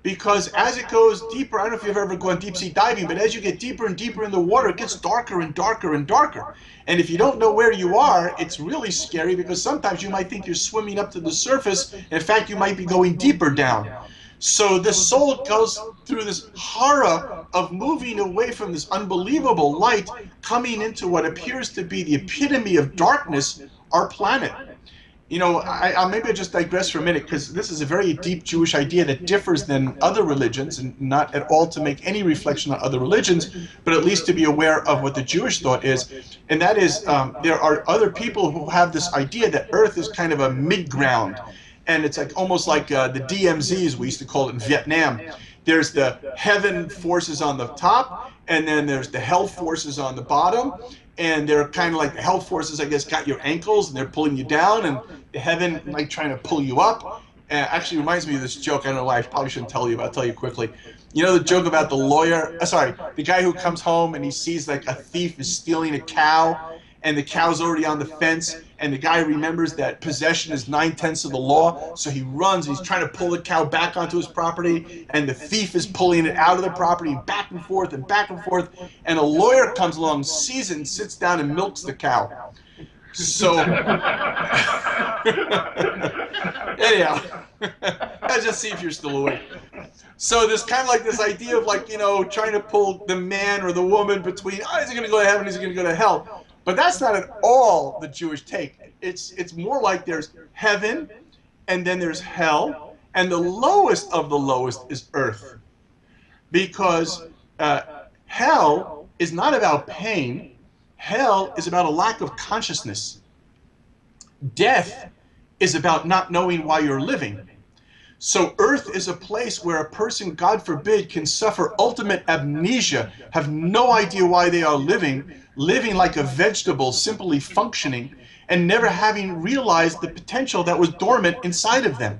Because as it goes deeper, I don't know if you've ever gone deep sea diving, but as you get deeper and deeper in the water, it gets darker and darker and darker. And if you don't know where you are, it's really scary because sometimes you might think you're swimming up to the surface. In fact, you might be going deeper down. So the soul goes through this horror of moving away from this unbelievable light, coming into what appears to be the epitome of darkness, our planet. You know, I'll maybe just digress for a minute because this is a very deep Jewish idea that differs than other religions, and not at all to make any reflection on other religions, but at least to be aware of what the Jewish thought is. And that is, there are other people who have this idea that Earth is kind of a mid-ground. And it's like almost like the DMZs, we used to call it in Vietnam. There's the heaven forces on the top, and then there's the hell forces on the bottom. And they're kind of like the hell forces, I guess, got your ankles and they're pulling you down, and the heaven like trying to pull you up. Actually reminds me of this joke. I don't know why, I probably shouldn't tell you, but I'll tell you quickly. You know the joke about the lawyer, the guy who comes home and he sees like a thief is stealing a cow, and the cow's already on the fence, and the guy remembers that possession is 9/10 of the law, so he runs, he's trying to pull the cow back onto his property, and the thief is pulling it out of the property, back and forth, and a lawyer comes along, sees it, and sits down and milks the cow. So, anyhow, let's just see if you're still awake. So there's kind of like this idea of like, you know, trying to pull the man or the woman between, oh, is he going to go to heaven, is he going to go to hell? But that's not at all the Jewish take. It's more like there's heaven, and then there's hell, and the lowest of the lowest is earth. Because hell is not about pain. Hell is about a lack of consciousness. Death is about not knowing why you're living. So earth is a place where a person, God forbid, can suffer ultimate amnesia, have no idea why they are living like a vegetable, simply functioning, and never having realized the potential that was dormant inside of them.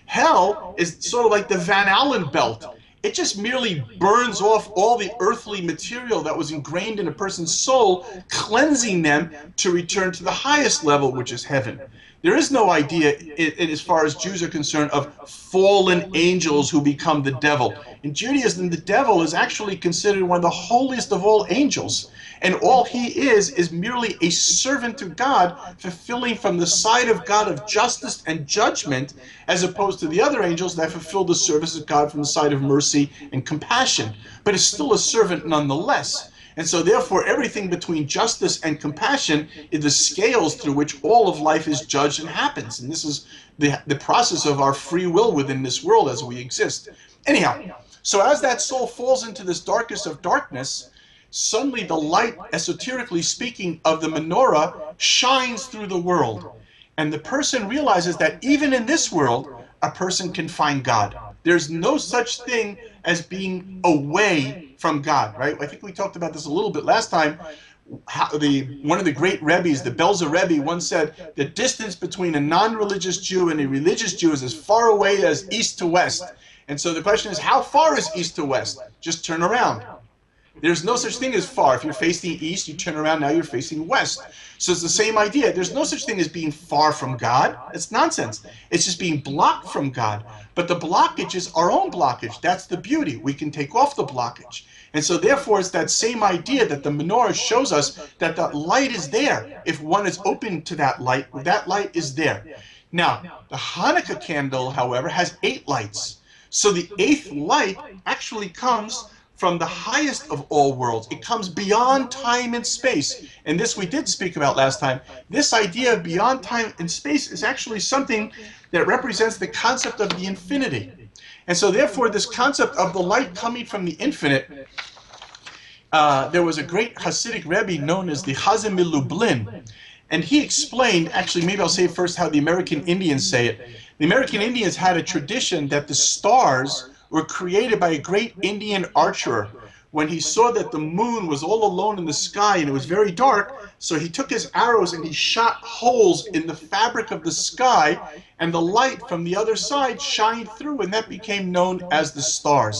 Hell is sort of like the Van Allen belt. It just merely burns off all the earthly material that was ingrained in a person's soul, cleansing them to return to the highest level, which is heaven. There is no idea, as far as Jews are concerned, of fallen angels who become the devil. In Judaism, the devil is actually considered one of the holiest of all angels. And all he is merely a servant to God, fulfilling from the side of God of justice and judgment, as opposed to the other angels that fulfill the service of God from the side of mercy and compassion. But is still a servant nonetheless. And so therefore everything between justice and compassion is the scales through which all of life is judged and happens. And this is the process of our free will within this world as we exist. Anyhow, so as that soul falls into this darkest of darkness, suddenly the light, esoterically speaking, of the menorah shines through the world. And the person realizes that even in this world, a person can find God. There's no such thing as being away from God, right? I think we talked about this a little bit last time. One of the great Rebbes, the Belzer Rebbe, once said, the distance between a non-religious Jew and a religious Jew is as far away as east to west. And so the question is, how far is east to west? Just turn around. There's no such thing as far. If you're facing east, you turn around, now you're facing west. So it's the same idea. There's no such thing as being far from God. It's nonsense. It's just being blocked from God. But the blockage is our own blockage. That's the beauty. We can take off the blockage. And so therefore it's that same idea that the menorah shows us that the light is there. If one is open to that light is there. Now, the Hanukkah candle, however, has 8 lights. So the 8th light actually comes from the highest of all worlds. It comes beyond time and space. And this we did speak about last time. This idea of beyond time and space is actually something that represents the concept of the infinity. And so therefore, this concept of the light coming from the infinite, there was a great Hasidic Rebbe known as the Chazan Lublin, and he explained, actually maybe I'll say first how the American Indians say it. The American Indians had a tradition that the stars were created by a great Indian archer when he saw that the moon was all alone in the sky and it was very dark, so he took his arrows and he shot holes in the fabric of the sky, and the light from the other side shined through, and that became known as the stars.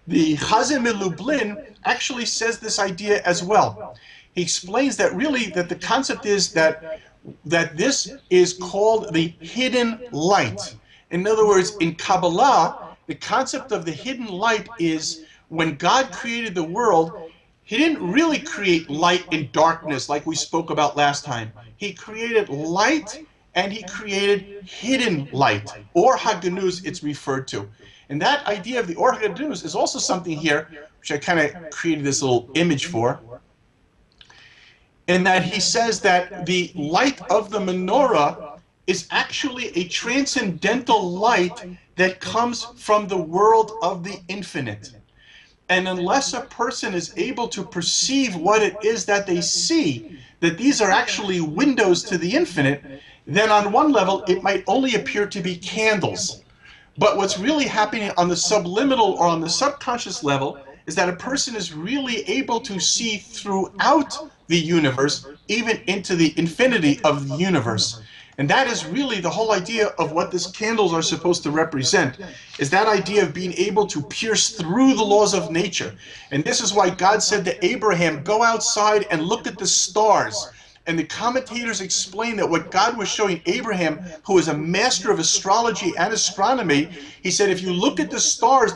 The Chazan Lublin actually says this idea as well. He explains that really that the concept is that this is called the hidden light. In other words, in Kabbalah, the concept of the hidden light is when God created the world, he didn't really create light and darkness like we spoke about last time. He created light and he created hidden light, or Haganuz it's referred to. And that idea of the Or Haganuz is also something here, which I kind of created this little image for, in that he says that the light of the menorah is actually a transcendental light that comes from the world of the infinite. And unless a person is able to perceive what it is that they see, that these are actually windows to the infinite, then on one level it might only appear to be candles. But what's really happening on the subliminal or on the subconscious level is that a person is really able to see throughout the universe, even into the infinity of the universe. And that is really the whole idea of what these candles are supposed to represent, is that idea of being able to pierce through the laws of nature. And this is why God said to Abraham, go outside and look at the stars. And the commentators explain that what God was showing Abraham, who is a master of astrology and astronomy, he said, if you look at the stars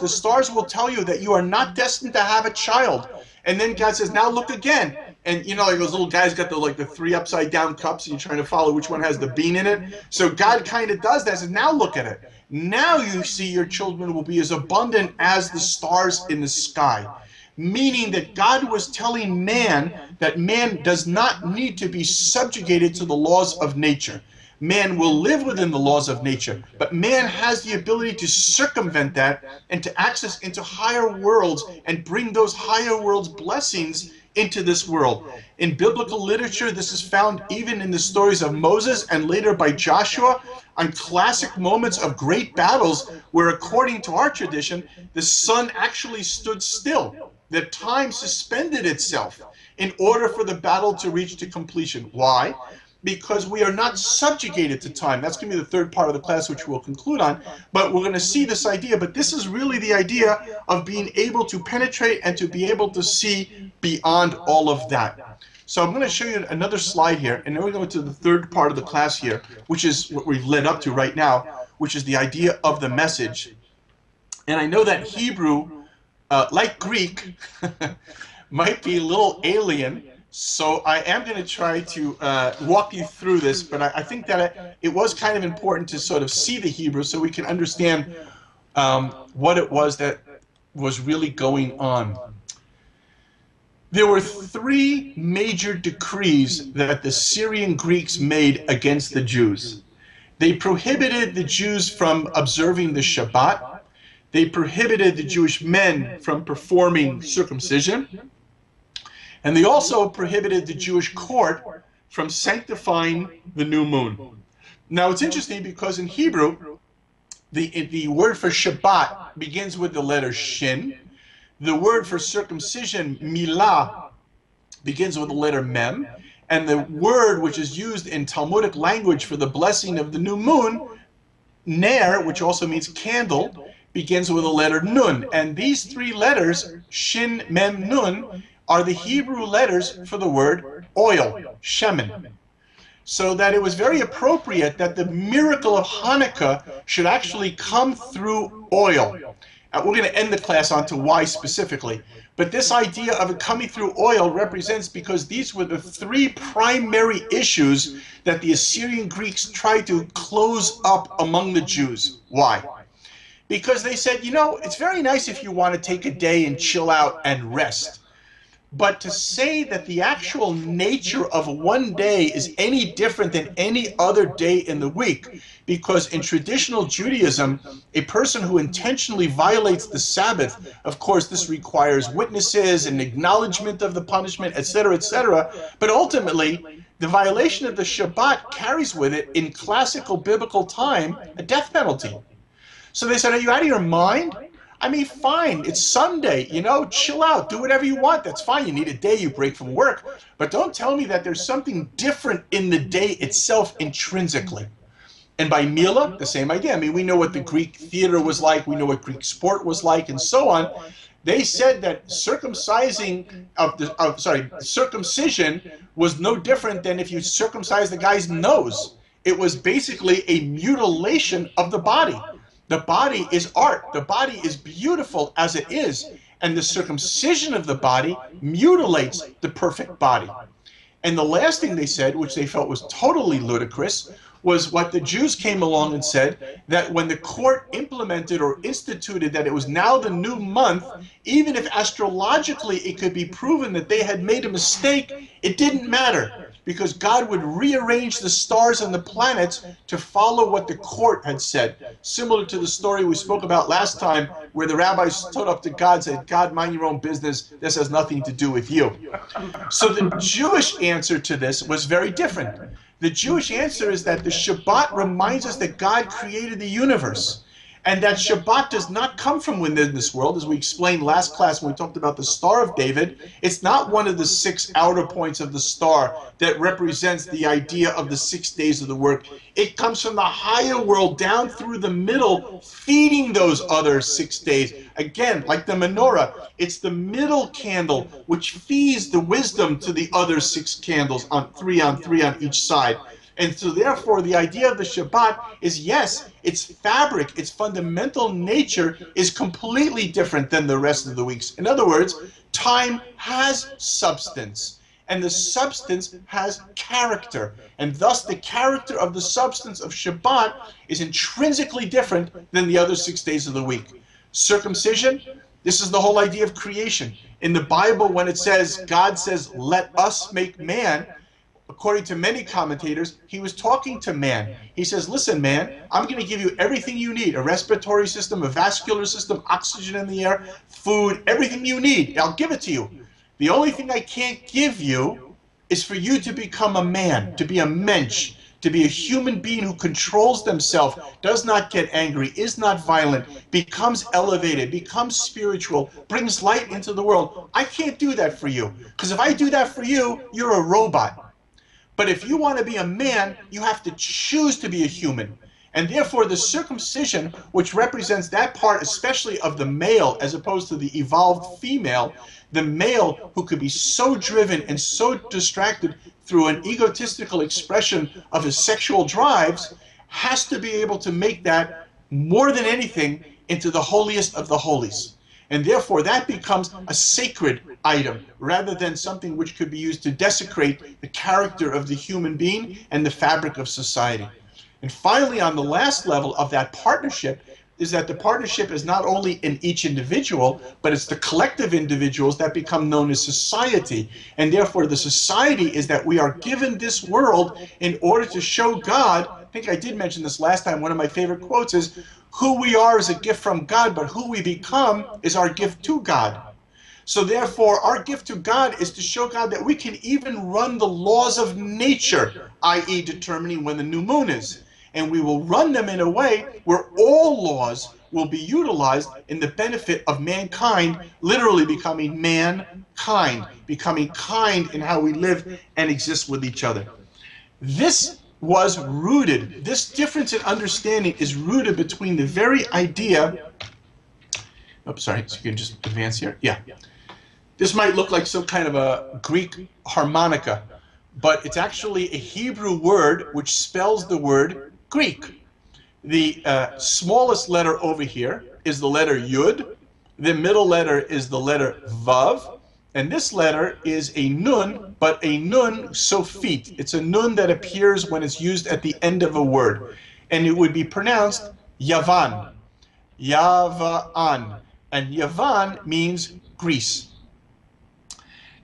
will tell you that you are not destined to have a child. And then God says, now look again. And you know, like those little guys got the three upside down cups and you're trying to follow which one has the bean in it. So God kind of does that. Says, now look at it. Now you see your children will be as abundant as the stars in the sky. Meaning that God was telling man that man does not need to be subjugated to the laws of nature. Man will live within the laws of nature, but man has the ability to circumvent that and to access into higher worlds and bring those higher worlds' blessings into this world. In biblical literature, this is found even in the stories of Moses and later by Joshua on classic moments of great battles where, according to our tradition, the sun actually stood still. The time suspended itself in order for the battle to reach to completion. Why? Because we are not subjugated to time. That's going to be the third part of the class, which we'll conclude on. But we're going to see this idea. But this is really the idea of being able to penetrate and to be able to see beyond all of that. So I'm going to show you another slide here, and then we're going to the third part of the class here, which is what we've led up to right now, which is the idea of the message. And I know that Hebrew, like Greek, might be a little alien. So I am going to try to walk you through this, but I think that it was kind of important to sort of see the Hebrew so we can understand what it was that was really going on. There were three major decrees that the Syrian Greeks made against the Jews. They prohibited the Jews from observing the Shabbat. They prohibited the Jewish men from performing circumcision. And they also prohibited the Jewish court from sanctifying the new moon. Now it's interesting because in Hebrew, the word for Shabbat begins with the letter Shin. The word for circumcision, Milah, begins with the letter Mem. And the word which is used in Talmudic language for the blessing of the new moon, Ner, which also means candle, begins with the letter Nun. And these three letters, Shin, Mem, Nun, are the Hebrew letters for the word oil, shemen. So that it was very appropriate that the miracle of Hanukkah should actually come through oil. We're going to end the class on to why specifically. But this idea of it coming through oil represents because these were the three primary issues that the Assyrian Greeks tried to close up among the Jews. Why? because they said, you know, it's very nice if you want to take a day and chill out and rest. But to say that the actual nature of one day is any different than any other day in the week, because in traditional Judaism, a person who intentionally violates the Sabbath, of course, this requires witnesses and acknowledgement of the punishment, etc., but ultimately, the violation of the Shabbat carries with it, in classical biblical time, a death penalty. So they said, are you out of your mind? I mean, fine, it's Sunday, you know, chill out, do whatever you want, that's fine. You need a day, you break from work. But don't tell me that there's something different in the day itself intrinsically. And by Mila, the same idea. I mean, we know what the Greek theater was like, we know what Greek sport was like, and so on. They said that circumcision was no different than if you circumcise the guy's nose. It was basically a mutilation of the body. The body is art. The body is beautiful as it is. And the circumcision of the body mutilates the perfect body. And the last thing they said, which they felt was totally ludicrous, was what the Jews came along and said, that when the court implemented or instituted that it was now the new month, even if astrologically it could be proven that they had made a mistake, it didn't matter, because God would rearrange the stars and the planets to follow what the court had said. Similar to the story we spoke about last time, where the rabbis stood up to God and said, God, mind your own business, this has nothing to do with you. So the Jewish answer to this was very different. The Jewish answer is that the Shabbat reminds us that God created the universe, and that Shabbat does not come from within this world. As we explained last class when we talked about the Star of David, it's not one of the 6 outer points of the star that represents the idea of the 6 days of the work. It comes from the higher world down through the middle, feeding those other 6 days. Again, like the menorah, it's the middle candle which feeds the wisdom to the other 6 candles, on three on each side. And so therefore, the idea of the Shabbat is, yes, its fabric, its fundamental nature is completely different than the rest of the weeks. In other words, time has substance, and the substance has character. And thus, the character of the substance of Shabbat is intrinsically different than the other 6 days of the week. Circumcision, this is the whole idea of creation. In the Bible, when it says, God says, let us make man, according to many commentators, he was talking to man. He says, listen, man, I'm going to give you everything you need, a respiratory system, a vascular system, oxygen in the air, food, everything you need. I'll give it to you. The only thing I can't give you is for you to become a man, to be a mensch, to be a human being who controls themselves, does not get angry, is not violent, becomes elevated, becomes spiritual, brings light into the world. I can't do that for you, because if I do that for you, you're a robot. But if you want to be a man, you have to choose to be a human. And therefore, the circumcision, which represents that part, especially of the male, as opposed to the evolved female, the male who could be so driven and so distracted through an egotistical expression of his sexual drives, has to be able to make that, more than anything, into the holiest of the holies. And therefore, that becomes a sacred item, rather than something which could be used to desecrate the character of the human being and the fabric of society. And finally, on the last level of that partnership, is that the partnership is not only in each individual, but it's the collective individuals that become known as society. And therefore, the society is that we are given this world in order to show God. I think I did mention this last time. One of my favorite quotes is, who we are is a gift from God, but who we become is our gift to God. So therefore, our gift to God is to show God that we can even run the laws of nature, i.e. determining when the new moon is. And we will run them in a way where all laws will be utilized in the benefit of mankind, literally becoming mankind, becoming kind in how we live and exist with each other. This was rooted, this difference in understanding is rooted between the very idea, oops, sorry, so you can just advance here, yeah. This might look like some kind of a Greek harmonica, but it's actually a Hebrew word which spells the word Greek. The smallest letter over here is the letter Yud, the middle letter is the letter Vav, and this letter is a nun, but a nun sofit. It's a nun that appears when it's used at the end of a word, and it would be pronounced Yavan. Yavan. And Yavan means Greece.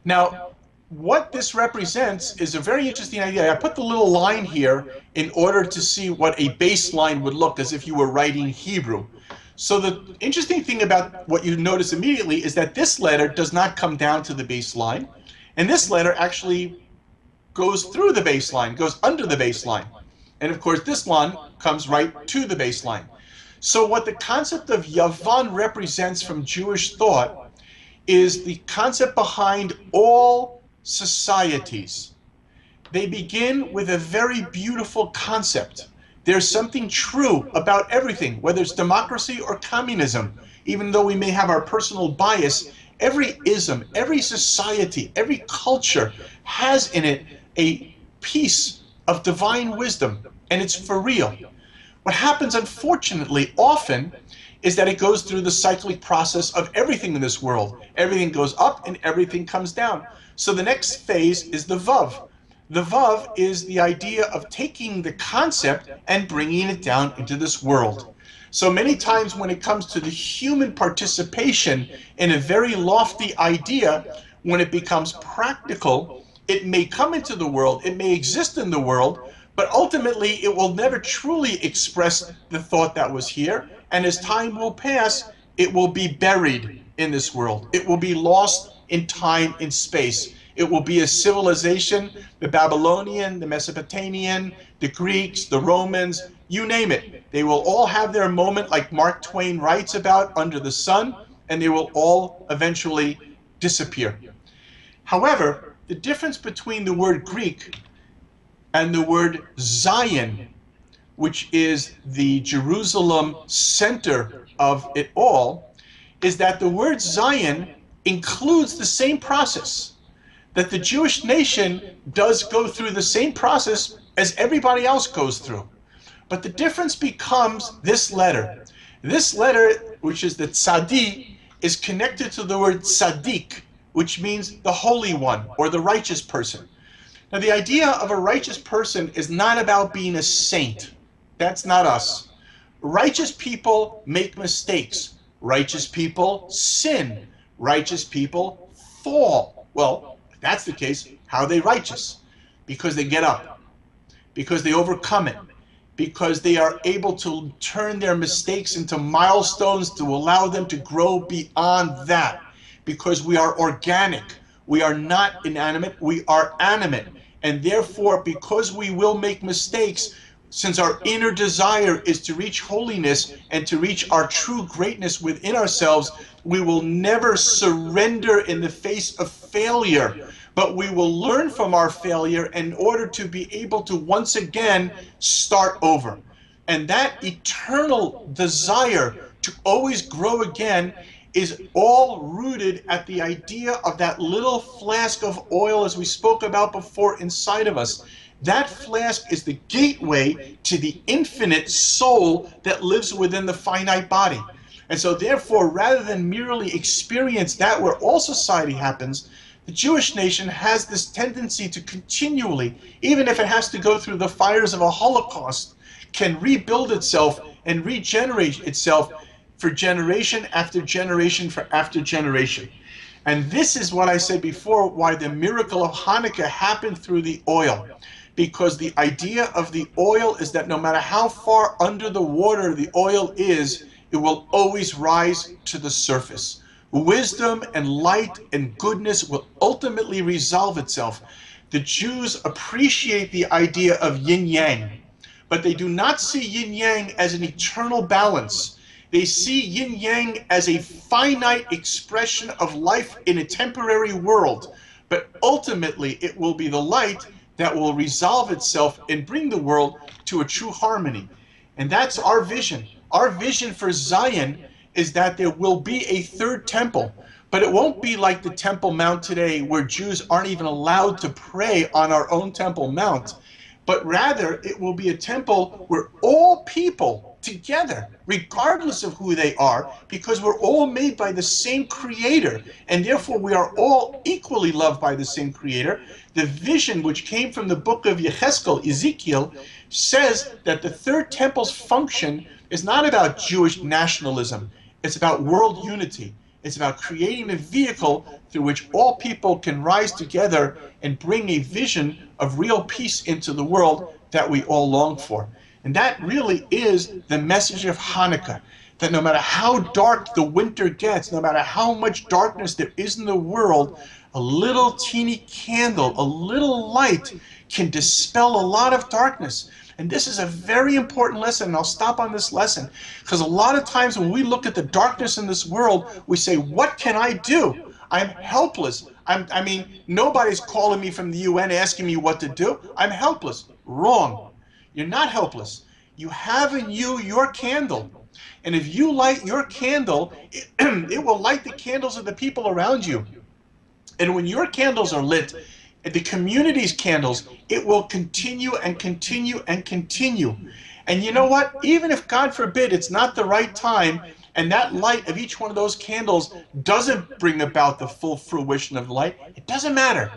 Now, what this represents is a very interesting idea. I put the little line here in order to see what a baseline would look as if you were writing Hebrew. So the interesting thing about what you notice immediately is that this letter does not come down to the baseline, and this letter actually goes through the baseline, goes under the baseline. And of course, this one comes right to the baseline. So what the concept of Yavan represents from Jewish thought is the concept behind all societies. They begin with a very beautiful concept. There's something true about everything, whether it's democracy or communism. Even though we may have our personal bias, every ism, every society, every culture has in it a piece of divine wisdom, and it's for real. What happens, unfortunately, often is that it goes through the cyclic process of everything in this world. Everything goes up and everything comes down. So the next phase is the Vav. The Vav is the idea of taking the concept and bringing it down into this world. So many times when it comes to the human participation in a very lofty idea, when it becomes practical, it may come into the world, it may exist in the world, but ultimately it will never truly express the thought that was here. And as time will pass, it will be buried in this world. It will be lost in time and space. It will be a civilization, the Babylonian, the Mesopotamian, the Greeks, the Romans, you name it. They will all have their moment, like Mark Twain writes about, under the sun, and they will all eventually disappear. However, the difference between the word Greek and the word Zion, which is the Jerusalem center of it all, is that the word Zion includes the same process, that the Jewish nation does go through the same process as everybody else goes through. But the difference becomes this letter. This letter, which is the tzadi, is connected to the word tzaddik, which means the holy one or the righteous person. Now, the idea of a righteous person is not about being a saint. That's not us. Righteous people make mistakes. Righteous people sin. Righteous people fall. Well, if that's the case, how are they righteous? Because they get up. Because they overcome it. Because they are able to turn their mistakes into milestones to allow them to grow beyond that. Because we are organic. We are not inanimate. We are animate. And therefore, because we will make mistakes, since our inner desire is to reach holiness and to reach our true greatness within ourselves, we will never surrender in the face of failure, but we will learn from our failure in order to be able to once again start over. And that eternal desire to always grow again is all rooted at the idea of that little flask of oil, as we spoke about before, inside of us. That flask is the gateway to the infinite soul that lives within the finite body. And so therefore, rather than merely experience that where all society happens, the Jewish nation has this tendency to continually, even if it has to go through the fires of a Holocaust, can rebuild itself and regenerate itself for generation after generation after generation. And this is what I said before, why the miracle of Hanukkah happened through the oil. Because the idea of the oil is that no matter how far under the water the oil is, it will always rise to the surface. Wisdom and light and goodness will ultimately resolve itself. The Jews appreciate the idea of yin-yang, but they do not see yin-yang as an eternal balance. They see yin-yang as a finite expression of life in a temporary world, but ultimately it will be the light that will resolve itself and bring the world to a true harmony. And that's our vision. Our vision for Zion is that there will be a third temple, but it won't be like the Temple Mount today where Jews aren't even allowed to pray on our own Temple Mount, but rather it will be a temple where all people together, regardless of who they are, because we're all made by the same Creator, and therefore we are all equally loved by the same Creator. The vision which came from the book of Yechezkel, Ezekiel, says that the third temple's function is not about Jewish nationalism. It's about world unity. It's about creating a vehicle through which all people can rise together and bring a vision of real peace into the world that we all long for. And that really is the message of Hanukkah, that no matter how dark the winter gets, no matter how much darkness there is in the world, a little teeny candle, a little light can dispel a lot of darkness. And this is a very important lesson, and I'll stop on this lesson, because a lot of times when we look at the darkness in this world, we say, what can I do? I'm helpless. I mean, nobody's calling me from the UN asking me what to do. I'm helpless. Wrong. You're not helpless. You have in you your candle. And if you light your candle, it will light the candles of the people around you. And when your candles are lit, the community's candles, it will continue and continue and continue. And you know what? Even if, God forbid, it's not the right time, and that light of each one of those candles doesn't bring about the full fruition of the light, it doesn't matter.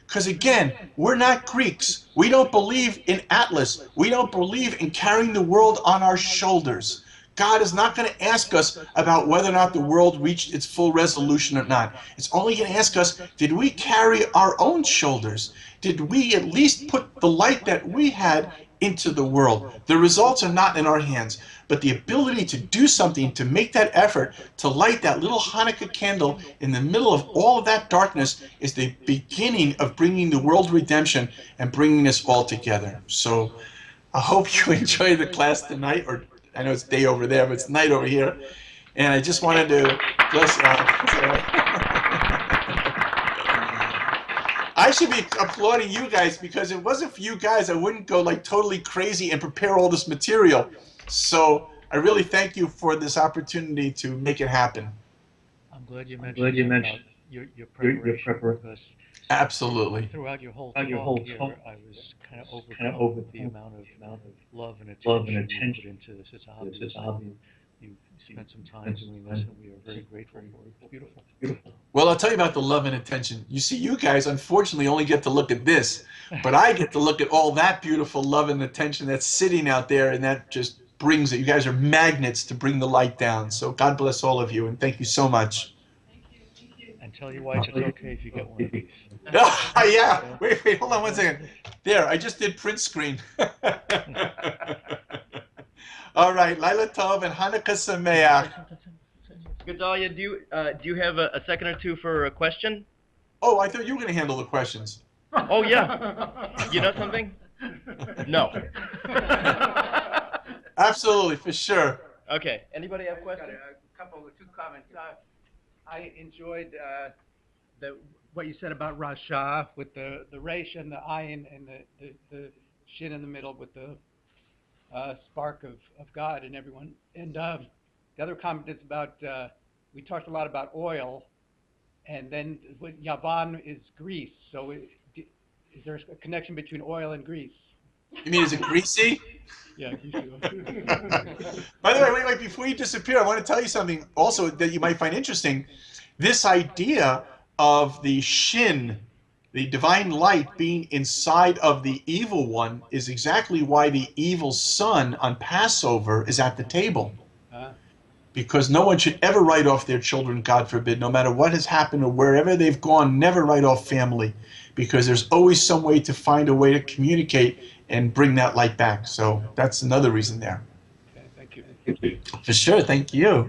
Because again, we're not Greeks. We don't believe in Atlas. We don't believe in carrying the world on our shoulders. God is not going to ask us about whether or not the world reached its full resolution or not. It's only going to ask us, did we carry our own shoulders? Did we at least put the light that we had into the world? The results are not in our hands, but the ability to do something, to make that effort, to light that little Hanukkah candle in the middle of all of that darkness is the beginning of bringing the world redemption and bringing us all together. So I hope you enjoy the class tonight, or I know it's day over there, but it's night over here. And I just wanted to bless. I should be applauding you guys, because if it wasn't for you guys, I wouldn't go like totally crazy and prepare all this material. So I really thank you for this opportunity to make it happen. I'm glad you mentioned your preparation, because Absolutely. throughout your whole talk here, I was kind of overcome with the amount of love and attention you put into this. It's obvious. You spent some time doing this, and we are very grateful for it. It's beautiful. Well, I'll tell you about the love and attention. You see, you guys unfortunately only get to look at this, but I get to look at all that beautiful love and attention that's sitting out there, and that just brings it. You guys are magnets to bring the light down. So God bless all of you, and thank you so much. And tell your wife it's okay if you get one of these. Yeah. Wait, hold on one second. There, I just did print screen. All right, Laila Tov and Hanukkah Sameach. Gedaliah, do you have a second or two for a question? Oh, I thought you were going to handle the questions. Oh, yeah. You know something? No. Absolutely, for sure. Okay. Anybody have questions? Two comments. I enjoyed what you said about Rasha with the Resh and the Ayin and the Shin in the middle with the spark of God and everyone. And the other comment is about, we talked a lot about oil, and then Yavan is grease. So is there a connection between oil and grease? You mean, is it greasy? Yeah, greasy. By the way, wait, before you disappear, I want to tell you something also that you might find interesting. This idea of the Shin, the divine light, being inside of the evil one is exactly why the evil son on Passover is at the table. Because no one should ever write off their children, God forbid, no matter what has happened or wherever they've gone, never write off family, because there's always some way to find a way to communicate and bring that light back. So that's another reason there. Okay, thank you. For sure, thank you.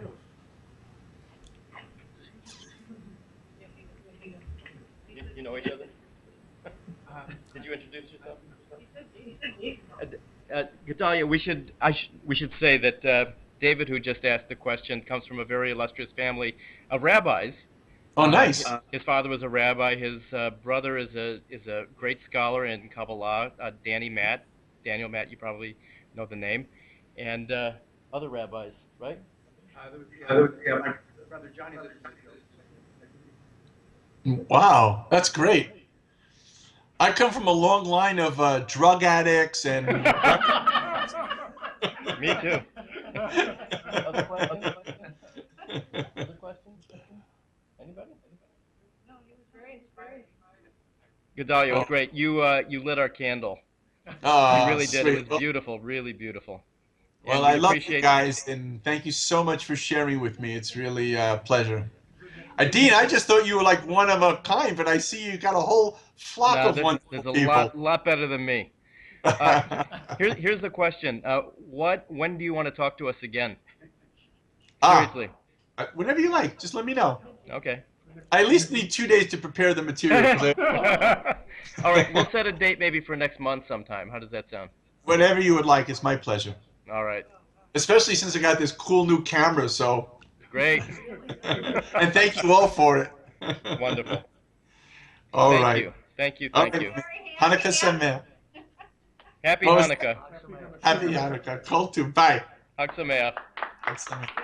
You know each other? Did you introduce yourself? Gedaliah, we should say that David, who just asked the question, comes from a very illustrious family of rabbis. Oh, nice. His father was a rabbi. His brother is a great scholar in Kabbalah. Daniel Matt, you probably know the name, and other rabbis, right? My brother Johnny. Wow, that's great. I come from a long line of drug addicts and. Me too. Other questions? Anybody? No, it was very inspiring. Gedaliah, it was great. You lit our candle. Oh, You really did. sweet. It was beautiful, really beautiful. Well, we I love you appreciate- guys, and thank you so much for sharing with me. It's really a pleasure. Dean, I just thought you were like one of a kind, but I see you got a whole flock No, of wonderful there's a people. lot better than me. Here's the question. When do you want to talk to us again? Seriously. Whenever you like, just let me know. Okay. I at least need 2 days to prepare the material. All right, we'll set a date maybe for next month sometime. How does that sound? Whenever you would like, it's my pleasure. All right. Especially since I got this cool new camera, so. Great. And thank you all for it. Wonderful. All Thank right. you. Thank you. Thank you. Hanukkah Sameach. Happy Most- Hanukkah. Happy Hanukkah. Kol Tu. Bye. Hag Sameach. Hag Sameach.